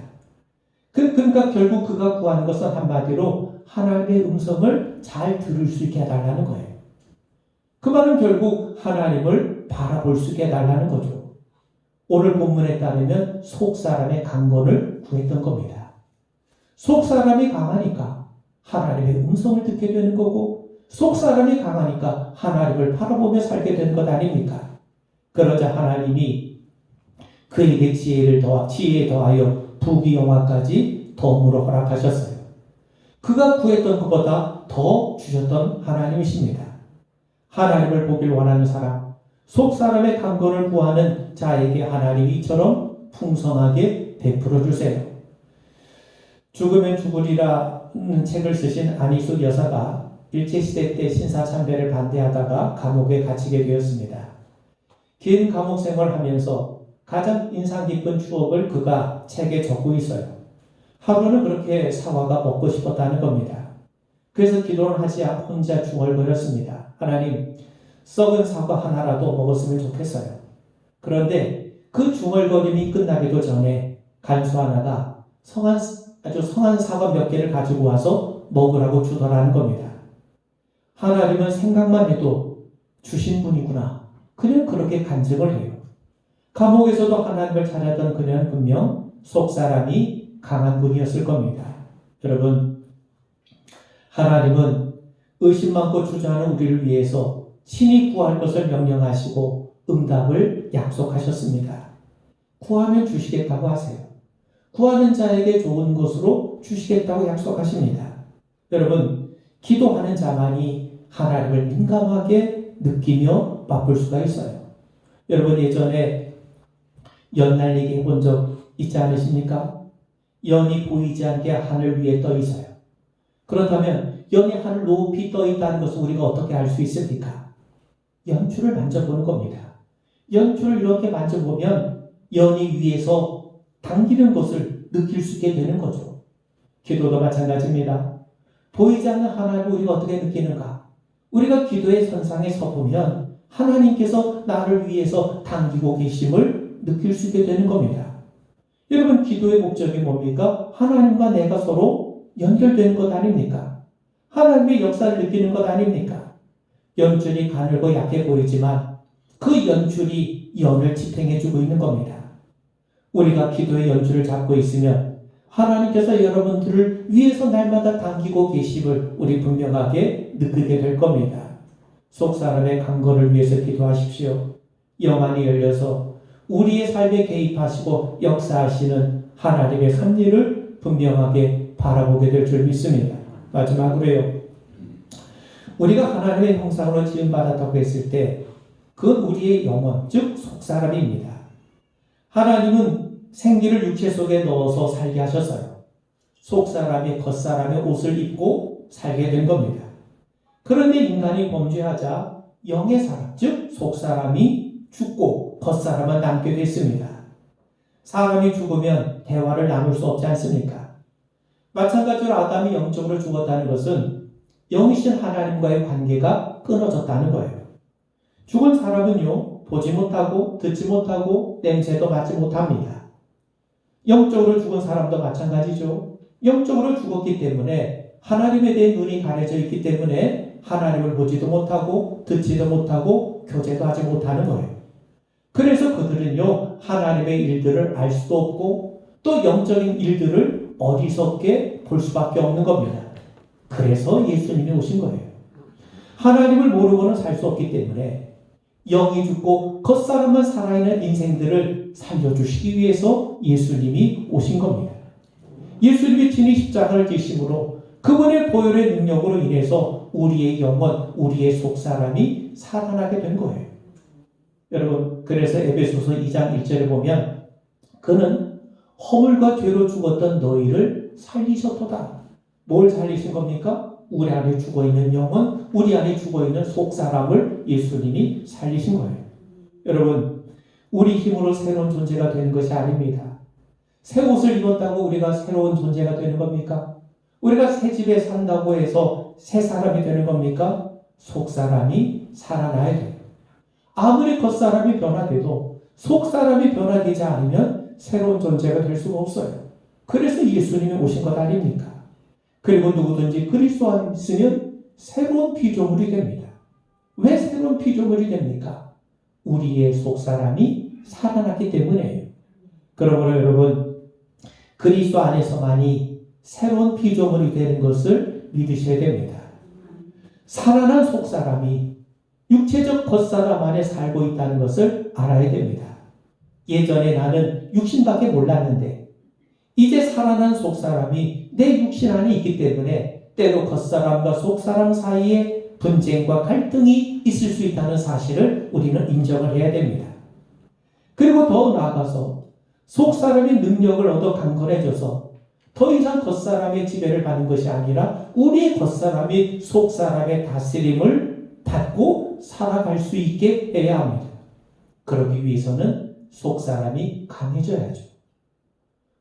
A: 그러니까 결국 그가 구하는 것은 한마디로 하나님의 음성을 잘 들을 수 있게 해달라는 거예요. 그 말은 결국 하나님을 바라볼 수 있게 해달라는 거죠. 오늘 본문에 따르면 속사람의 강건을 구했던 겁니다. 속사람이 강하니까 하나님의 음성을 듣게 되는 거고, 속사람이 강하니까 하나님을 바라보며 살게 되는 것 아닙니까? 그러자 하나님이 그에게 지혜에 더하여 부귀영화까지 덤으로 허락하셨어요. 그가 구했던 것보다 더 주셨던 하나님이십니다. 하나님을 보길 원하는 사람, 속사람의 강건을 구하는 자에게 하나님이 이처럼 풍성하게 베풀어 주세요. 죽으면 죽으리라는 책을 쓰신 안희숙 여사가 일제시대 때 신사참배를 반대하다가 감옥에 갇히게 되었습니다. 긴 감옥 생활하면서 가장 인상 깊은 추억을 그가 책에 적고 있어요. 하루는 그렇게 사과가 먹고 싶었다는 겁니다. 그래서 기도를 하지 않고 혼자 중얼거렸습니다. 하나님, 썩은 사과 하나라도 먹었으면 좋겠어요. 그런데 그 중얼거림이 끝나기도 전에 간수 하나가 아주 성한 사과 몇 개를 가지고 와서 먹으라고 주더라는 겁니다. 하나님은 생각만 해도 주신 분이구나. 그냥 그렇게 간증을 해요. 감옥에서도 하나님을 찾았던 그녀는 분명 속사람이 강한 분이었을 겁니다. 여러분, 하나님은 의심 많고 주저하는 우리를 위해서 친히 구할 것을 명령하시고 응답을 약속하셨습니다. 구하면 주시겠다고 하세요. 구하는 자에게 좋은 것으로 주시겠다고 약속하십니다. 여러분, 기도하는 자만이 하나님을 민감하게 느끼며 맛볼 수가 있어요. 여러분, 예전에 연 날리기 해본 적 있지 않으십니까? 연이 보이지 않게 하늘 위에 떠 있어요. 그렇다면 연이 하늘 높이 떠 있다는 것을 우리가 어떻게 알 수 있습니까? 연줄을 만져보는 겁니다. 연줄을 이렇게 만져보면 연이 위에서 당기는 것을 느낄 수 있게 되는 거죠. 기도도 마찬가지입니다. 보이지 않는 하나님을 우리가 어떻게 느끼는가? 우리가 기도의 선상에 서보면 하나님께서 나를 위해서 당기고 계심을 느낄 수 있게 되는 겁니다. 여러분, 기도의 목적이 뭡니까? 하나님과 내가 서로 연결되는 것 아닙니까? 하나님의 역사를 느끼는 것 아닙니까? 연줄이 가늘고 약해 보이지만 그 연줄이 연을 지탱해주고 있는 겁니다. 우리가 기도의 연줄을 잡고 있으면 하나님께서 여러분들을 위해서 날마다 당기고 계심을 우리 분명하게 느끼게 될 겁니다. 속사람의 강건을 위해서 기도하십시오. 영안이 열려서 우리의 삶에 개입하시고 역사하시는 하나님의 섭리를 분명하게 바라보게 될 줄 믿습니다. 마지막으로요. 우리가 하나님의 형상으로 지음받았다고 했을 때 그건 우리의 영혼, 즉 속사람입니다. 하나님은 생기를 육체 속에 넣어서 살게 하셨어요. 속사람이 겉사람의 옷을 입고 살게 된 겁니다. 그런데 인간이 범죄하자 영의 사람, 즉 속사람이 죽고 겉사람은 남게 됐습니다. 사람이 죽으면 대화를 나눌 수 없지 않습니까? 마찬가지로 아담이 영적으로 죽었다는 것은 영이신 하나님과의 관계가 끊어졌다는 거예요. 죽은 사람은요, 보지 못하고 듣지 못하고 냄새도 맡지 못합니다. 영적으로 죽은 사람도 마찬가지죠. 영적으로 죽었기 때문에 하나님에 대해 눈이 가려져 있기 때문에 하나님을 보지도 못하고 듣지도 못하고 교제도 하지 못하는 거예요. 그래서 그들은요, 하나님의 일들을 알 수도 없고 또 영적인 일들을 어리석게 볼 수밖에 없는 겁니다. 그래서 예수님이 오신 거예요. 하나님을 모르고는 살 수 없기 때문에 영이 죽고 겉사람만 살아있는 인생들을 살려주시기 위해서 예수님이 오신 겁니다. 예수님이 친히 십자가를 지심으로 그분의 보혈의 능력으로 인해서 우리의 영혼, 우리의 속사람이 살아나게 된 거예요. 여러분, 그래서 에베소서 2장 1절에 보면 그는 허물과 죄로 죽었던 너희를 살리셨도다. 뭘 살리신 겁니까? 우리 안에 죽어있는 영혼, 우리 안에 죽어있는 속사람을 예수님이 살리신 거예요. 여러분, 우리 힘으로 새로운 존재가 되는 것이 아닙니다. 새 옷을 입었다고 우리가 새로운 존재가 되는 겁니까? 우리가 새 집에 산다고 해서 새 사람이 되는 겁니까? 속사람이 살아나야 돼요. 아무리 겉사람이 변화돼도 속사람이 변화되지 않으면 새로운 존재가 될 수가 없어요. 그래서 예수님이 오신 것 아닙니까? 그리고 누구든지 그리스도 안에 있으면 새로운 피조물이 됩니다. 왜 새로운 피조물이 됩니까? 우리의 속사람이 살아났기 때문이에요. 그러므로 여러분, 그리스도 안에서만이 새로운 피조물이 되는 것을 믿으셔야 됩니다. 살아난 속사람이 육체적 겉사람 안에 살고 있다는 것을 알아야 됩니다. 예전에 나는 육신밖에 몰랐는데 이제 살아난 속사람이 내 육신 안에 있기 때문에 때로 겉사람과 속사람 사이에 분쟁과 갈등이 있을 수 있다는 사실을 우리는 인정을 해야 됩니다. 그리고 더 나아가서 속사람의 능력을 얻어 강건해져서 더 이상 겉사람의 지배를 받는 것이 아니라 우리의 겉사람이 속사람의 다스림을 받고 살아갈 수 있게 해야 합니다. 그러기 위해서는 속사람이 강해져야죠.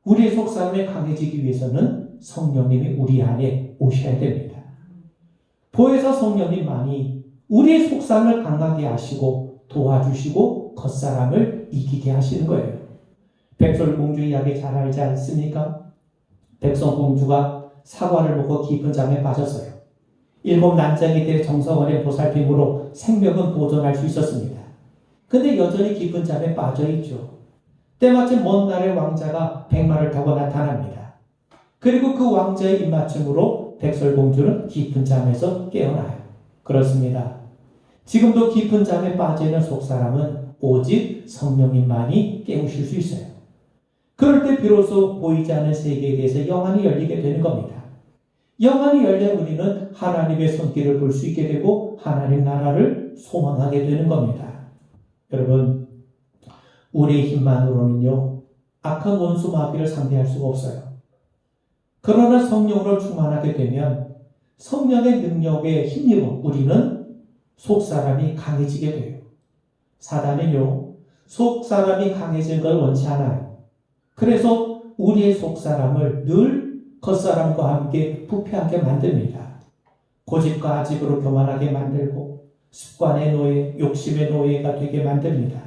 A: 우리의 속사람이 강해지기 위해서는 성령님이 우리 안에 오셔야 됩니다. 보혜사 성령님만이 우리의 속사람을 강하게 하시고 도와주시고 겉사람을 이기게 하시는 거예요. 백설공주 이야기 잘 알지 않습니까? 백설공주가 사과를 먹고 깊은 잠에 빠졌어요. 7 난장이 때 정성원의 보살핌으로 생명은 보존할 수 있었습니다. 근데 여전히 깊은 잠에 빠져있죠. 때마침 먼 나라의 왕자가 백마를 타고 나타납니다. 그리고 그 왕자의 입맞춤으로 백설공주는 깊은 잠에서 깨어나요. 그렇습니다. 지금도 깊은 잠에 빠져있는 속사람은 오직 성령님만이 깨우실 수 있어요. 그럴 때 비로소 보이지 않는 세계에 대해서 영안이 열리게 되는 겁니다. 영안이 열려 우리는 하나님의 손길을 볼 수 있게 되고 하나님 나라를 소망하게 되는 겁니다. 여러분, 우리의 힘만으로는요, 악한 원수 마귀를 상대할 수가 없어요. 그러나 성령으로 충만하게 되면 성령의 능력에 힘입어 우리는 속사람이 강해지게 돼요. 사단은요, 속사람이 강해진 걸 원치 않아요. 그래서 우리의 속사람을 늘 겉사람과 함께 부패하게 만듭니다. 고집과 아집으로 교만하게 만들고 습관의 노예, 욕심의 노예가 되게 만듭니다.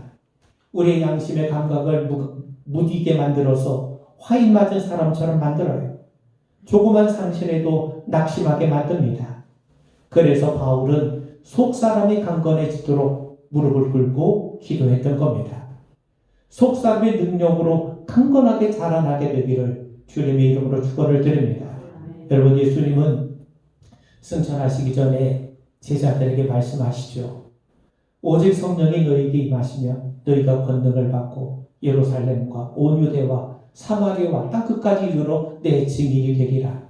A: 우리의 양심의 감각을 무디게 만들어서 화인 맞은 사람처럼 만들어요. 조그만 상실에도 낙심하게 만듭니다. 그래서 바울은 속사람이 강건해지도록 무릎을 꿇고 기도했던 겁니다. 속사람의 능력으로 강건하게 자라나게 되기를 주님의 이름으로 축원을 드립니다. 여러분, 예수님은 승천하시기 전에 제자들에게 말씀하시죠. 오직 성령이 너희에게 임하시면 너희가 권능을 받고 예루살렘과 온 유대와 사마리아와 땅 끝까지 이르러 내 증인이 되리라.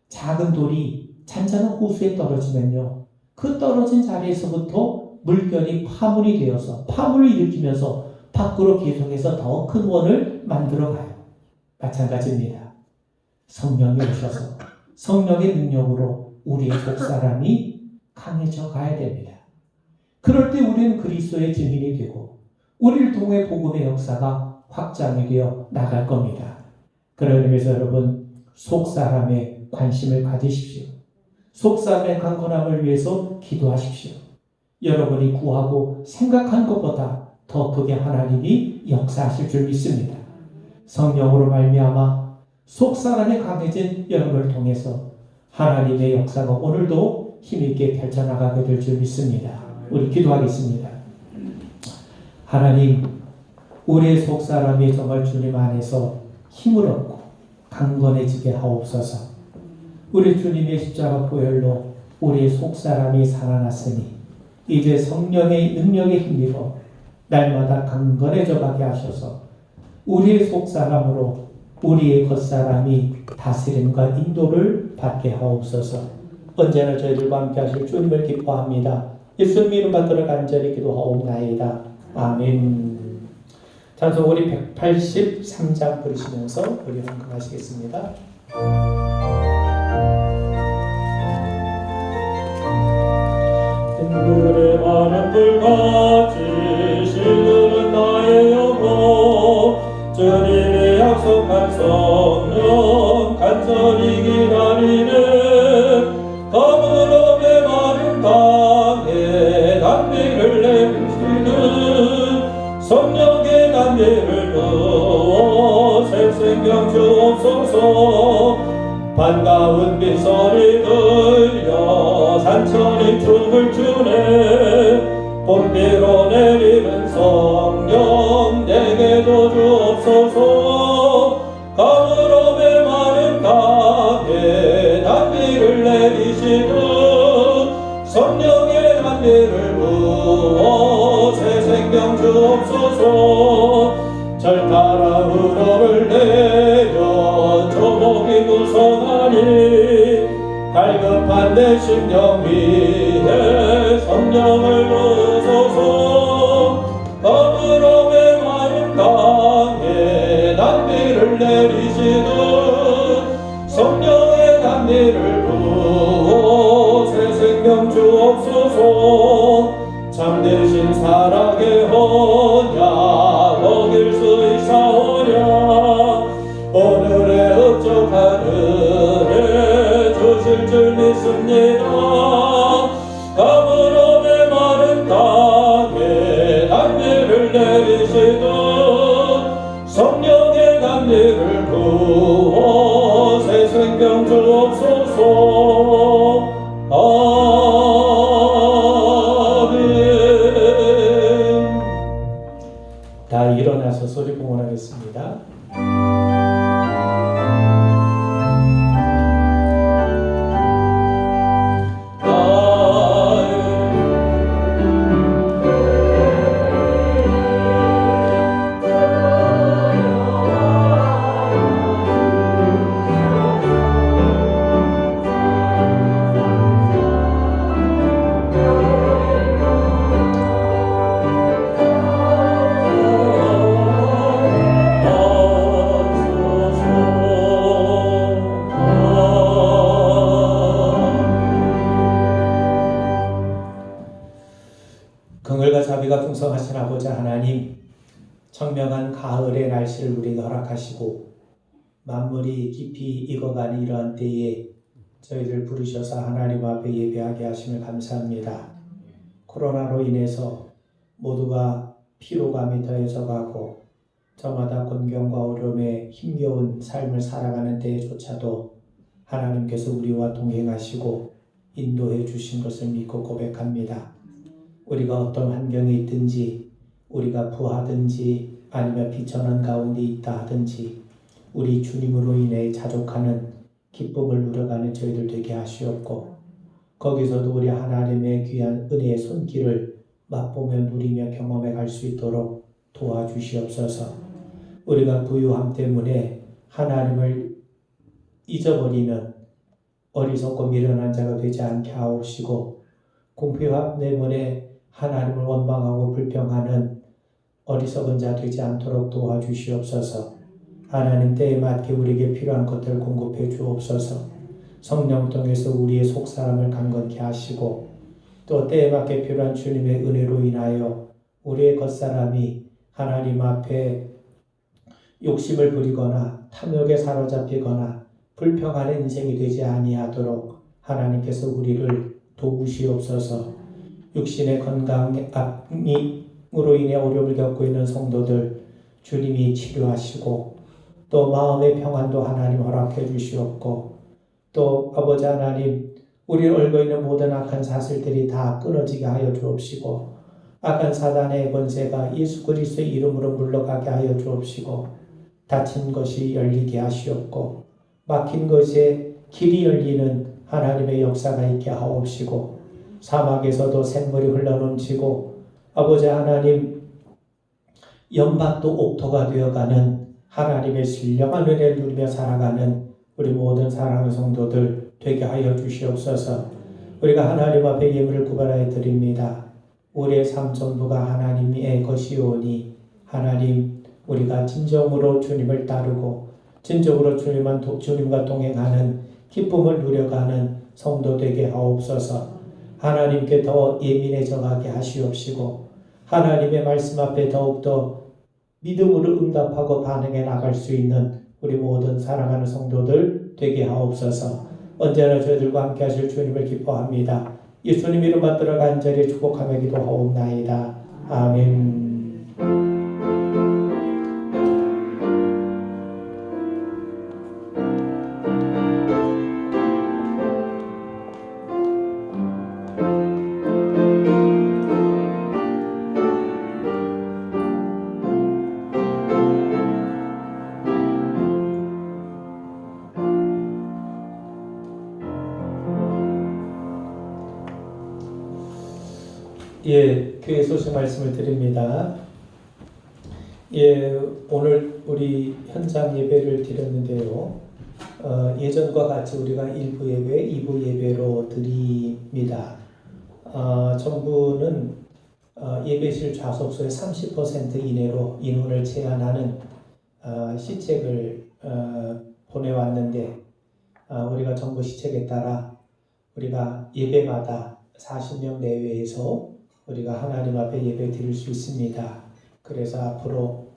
A: 작은 돌이 잔잔한 호수에 떨어지면요, 그 떨어진 자리에서부터 물결이 파문이 되어서 파문을 일으키면서 밖으로 계속해서 더 큰 원을 만들어가요. 마찬가지입니다. 성령이 오셔서 성령의 능력으로 우리의 속사람이 강해져 가야 됩니다. 그럴 때 우리는 그리스도의 증인이 되고 우리를 통해 복음의 역사가 확장이 되어 나갈 겁니다. 그런 의미에서 여러분, 속사람의 관심을 가지십시오. 속사람의 강건함을 위해서 기도하십시오. 여러분이 구하고 생각한 것보다 더 크게 하나님이 역사하실 줄 믿습니다. 성령으로 말미암아 속사람에 강해진 여러분을 통해서 하나님의 역사가 오늘도 힘있게 펼쳐나가게 될 줄 믿습니다. 우리 기도하겠습니다. 하나님, 우리의 속사람이 정말 주님 안에서 힘을 얻고 강건해지게 하옵소서. 우리 주님의 십자가 보혈로 우리의 속사람이 살아났으니 이제 성령의 능력에 힘입어 날마다 강건해져 가게 하셔서 우리의 속사람으로 우리의 겉사람이 다스림과 인도를 받게 하옵소서. 언제나 저희들과 함께 하실 주님을 기뻐합니다. 예수님 이름 받들어 간절히 기도하옵나이다. 아멘. 찬송 우리 183장 부르시면서 우리 함께하시겠습니다.
D: 둥글에 마른 불같이 실르는 나의 영혼, 주님의 약속한 성령 간절히 기다리네. 가물어 메마른 땅에 담비를 내리시는 성령의 담비를 넣어 새 생명 주옵소서. 반가운 빗소리 들려 산천이 춤을 추네. 봄비로 내리는 성령 주옵소서. 절 따라 흐름을 내려 조목이 무성하니 갈급한 내 심령 위에 성령을 부으소서. 어그럼의 마른 강에 단비를 내리시듯 성령의 단비를 부어 새 생명 주옵소서. 참되신 사랑의 언약 어길 수 있사오랴. 오늘의 흡족한 은혜 주실 줄 믿습니다. 가물음의 마른 땅에 단비를 내리시듯 성령의 단비를 부어 새 생명 주옵소서. 아멘.
A: 다 일어나서 소리 봉헌하겠습니다. 긍휼과 자비가 풍성하신 아버지 하나님, 청명한 가을의 날씨를 우리에게 허락하시고 만물이 깊이 익어가는 이러한 때에 저희들 부르셔서 하나님 앞에 예배하게 하심을 감사합니다. 코로나로 인해서 모두가 피로감이 더해져가고 저마다 곤경과 어려움에 힘겨운 삶을 살아가는 때에조차도 하나님께서 우리와 동행하시고 인도해 주신 것을 믿고 고백합니다. 우리가 어떤 환경에 있든지, 우리가 부하든지 아니면 비천한 가운데 있다 하든지 우리 주님으로 인해 자족하는 기쁨을 누려가는 저희들 되게 하시옵고, 거기서도 우리 하나님의 귀한 은혜의 손길을 맛보며 누리며 경험해 갈 수 있도록 도와주시옵소서. 우리가 부유함 때문에 하나님을 잊어버리는 어리석고 미련한 자가 되지 않게 하옵시고, 공평함 때문에 하나님을 원망하고 불평하는 어리석은 자 되지 않도록 도와주시옵소서. 하나님 때에 맞게 우리에게 필요한 것들을 공급해 주옵소서. 성령 통해서 우리의 속사람을 강건케 하시고, 또 때에 맞게 필요한 주님의 은혜로 인하여 우리의 겉사람이 하나님 앞에 욕심을 부리거나 탐욕에 사로잡히거나 불평하는 인생이 되지 아니하도록 하나님께서 우리를 도우시옵소서. 육신의 건강으로 인해 어려움을 겪고 있는 성도들 주님이 치료하시고, 또 마음의 평안도 하나님 허락해 주시옵고, 또 아버지 하나님 우리를 얽고 있는 모든 악한 사슬들이 다 끊어지게 하여 주옵시고, 악한 사단의 권세가 예수 그리스도의 이름으로 물러가게 하여 주옵시고, 닫힌 것이 열리게 하시옵고, 막힌 것에 길이 열리는 하나님의 역사가 있게 하옵시고, 사막에서도 샘물이 흘러넘치고 아버지 하나님 연밭도 옥토가 되어가는 하나님의 신령한 은혜를 누리며 살아가는 우리 모든 사랑하는 성도들 되게 하여 주시옵소서. 우리가 하나님 앞에 예물을 구별하여 드립니다. 우리의 삶 전부가 하나님의 것이오니 하나님, 우리가 진정으로 주님을 따르고 진정으로 주님과 동행하는 기쁨을 누려가는 성도 되게 하옵소서. 하나님께 더 예민해져 가게 하시옵시고, 하나님의 말씀 앞에 더욱더 믿음으로 응답하고 반응해 나갈 수 있는 우리 모든 사랑하는 성도들 되게 하옵소서. 언제나 저희들과 함께 하실 주님을 기뻐합니다. 예수님 이름 받들어 간절히 축복하며 기도하옵나이다. 아멘. 예, 교회 소식 말씀을 드립니다. 예, 오늘 우리 현장 예배를 드렸는데요. 예전과 같이 우리가 1부 예배, 2부 예배로 드립니다. 정부는 예배실 좌석수의 30% 이내로 인원을 제한하는 시책을 보내왔는데 우리가 정부 시책에 따라 우리가 예배마다 40명 내외에서 우리가 하나님 앞에 예배 드릴 수 있습니다. 그래서 앞으로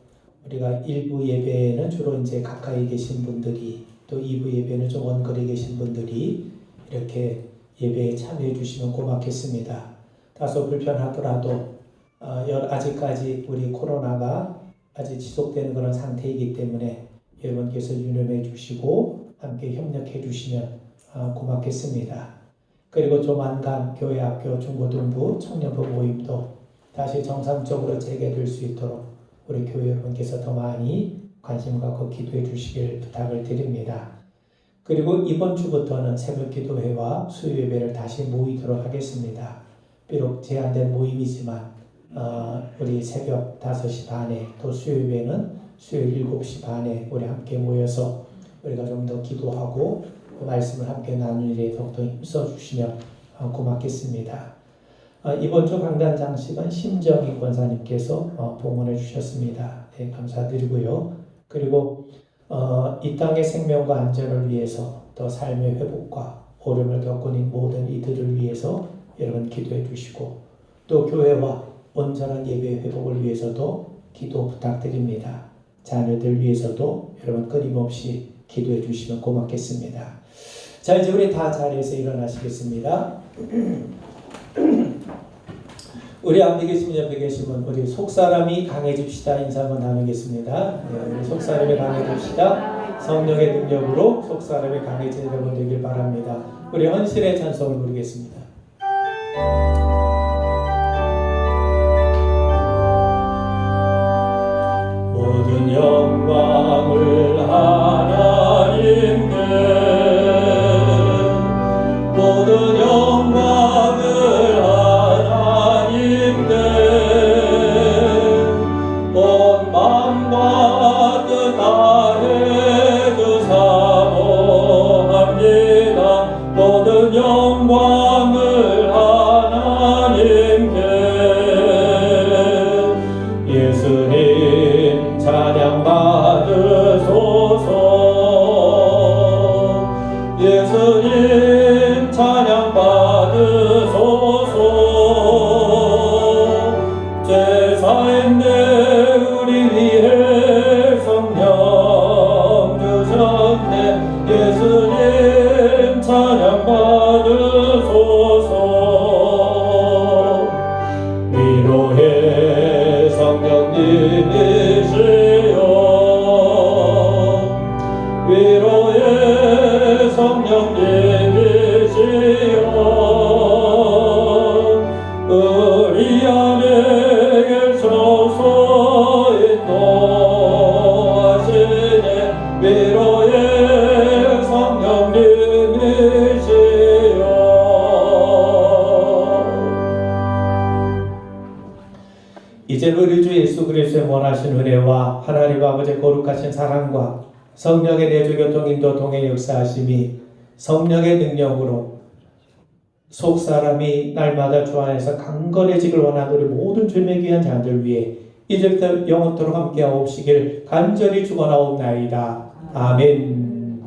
A: 우리가 1부 예배는 주로 이제 가까이 계신 분들이, 또 2부 예배는 좀 원거리 계신 분들이 이렇게 예배에 참여해 주시면 고맙겠습니다. 다소 불편하더라도 아직까지 우리 코로나가 아직 지속되는 그런 상태이기 때문에 여러분께서 유념해 주시고 함께 협력해 주시면 고맙겠습니다. 그리고 조만간 교회, 학교, 중고등부, 청년부 모임도 다시 정상적으로 재개될 수 있도록 우리 교회 여러분께서 더 많이 관심 갖고 기도해 주시길 부탁을 드립니다. 그리고 이번 주부터는 새벽 기도회와 수요 예배를 다시 모이도록 하겠습니다. 비록 제한된 모임이지만 우리 새벽 5시 반에, 또 수요 예배는 수요일 7시 반에 우리 함께 모여서 우리가 좀 더 기도하고 그 말씀을 함께 나눌 일에 더욱더 힘써 주시면 고맙겠습니다. 이번 주 강단 장식은 심정희 권사님께서 봉헌해 주셨습니다. 네, 감사드리고요. 그리고 이 땅의 생명과 안전을 위해서, 또 삶의 회복과 어려움을 겪은 이 모든 이들을 위해서 여러분 기도해 주시고, 또 교회와 온전한 예배 회복을 위해서도 기도 부탁드립니다. 자녀들 위해서도 여러분 끊임없이 기도해 주시면 고맙겠습니다. 자, 이제 우리 다 자리에서 일어나시겠습니다. 우리 앞에 계신 분, 옆에 계신 분, 우리 속사람이 강해집시다 인사 한번 나누겠습니다. 네, 우리 속사람이 강해집시다. 성령의 능력으로 속사람이 강해진 여러분 되길 바랍니다. 우리 헌신의 찬송을 부르겠습니다.
D: 모든 영광을 하나님께, 모든 영광을 하나님께, 온 마음과 뜻 다해 주사모합니다. 모든 영광을 하나님께. 예수님 찬양 받으소서. 예수님 찬양 받으소서. 제사했네 우리 위해 성령 주셨네. 예수님 찬양 받으소서. 위로의 성령님이시여, 위로의 성령님이시여, 우리 안에 계셔서 인도하시네. 위로의 성령님이시여.
A: 이제 우리 주 예수 그리스도의 원하신 은혜와 하나님 아버지의 거룩하신 사랑과 성령의 내주 교통 인도 동행 역사하심이 성령의 능력으로 속 사람이 날마다 주 안에서 강건해지길 원하는 우리 모든 주님의 귀한 자들 위해 이제부터 영원토록 함께하옵시길 간절히 축원하옵나이다. 아멘.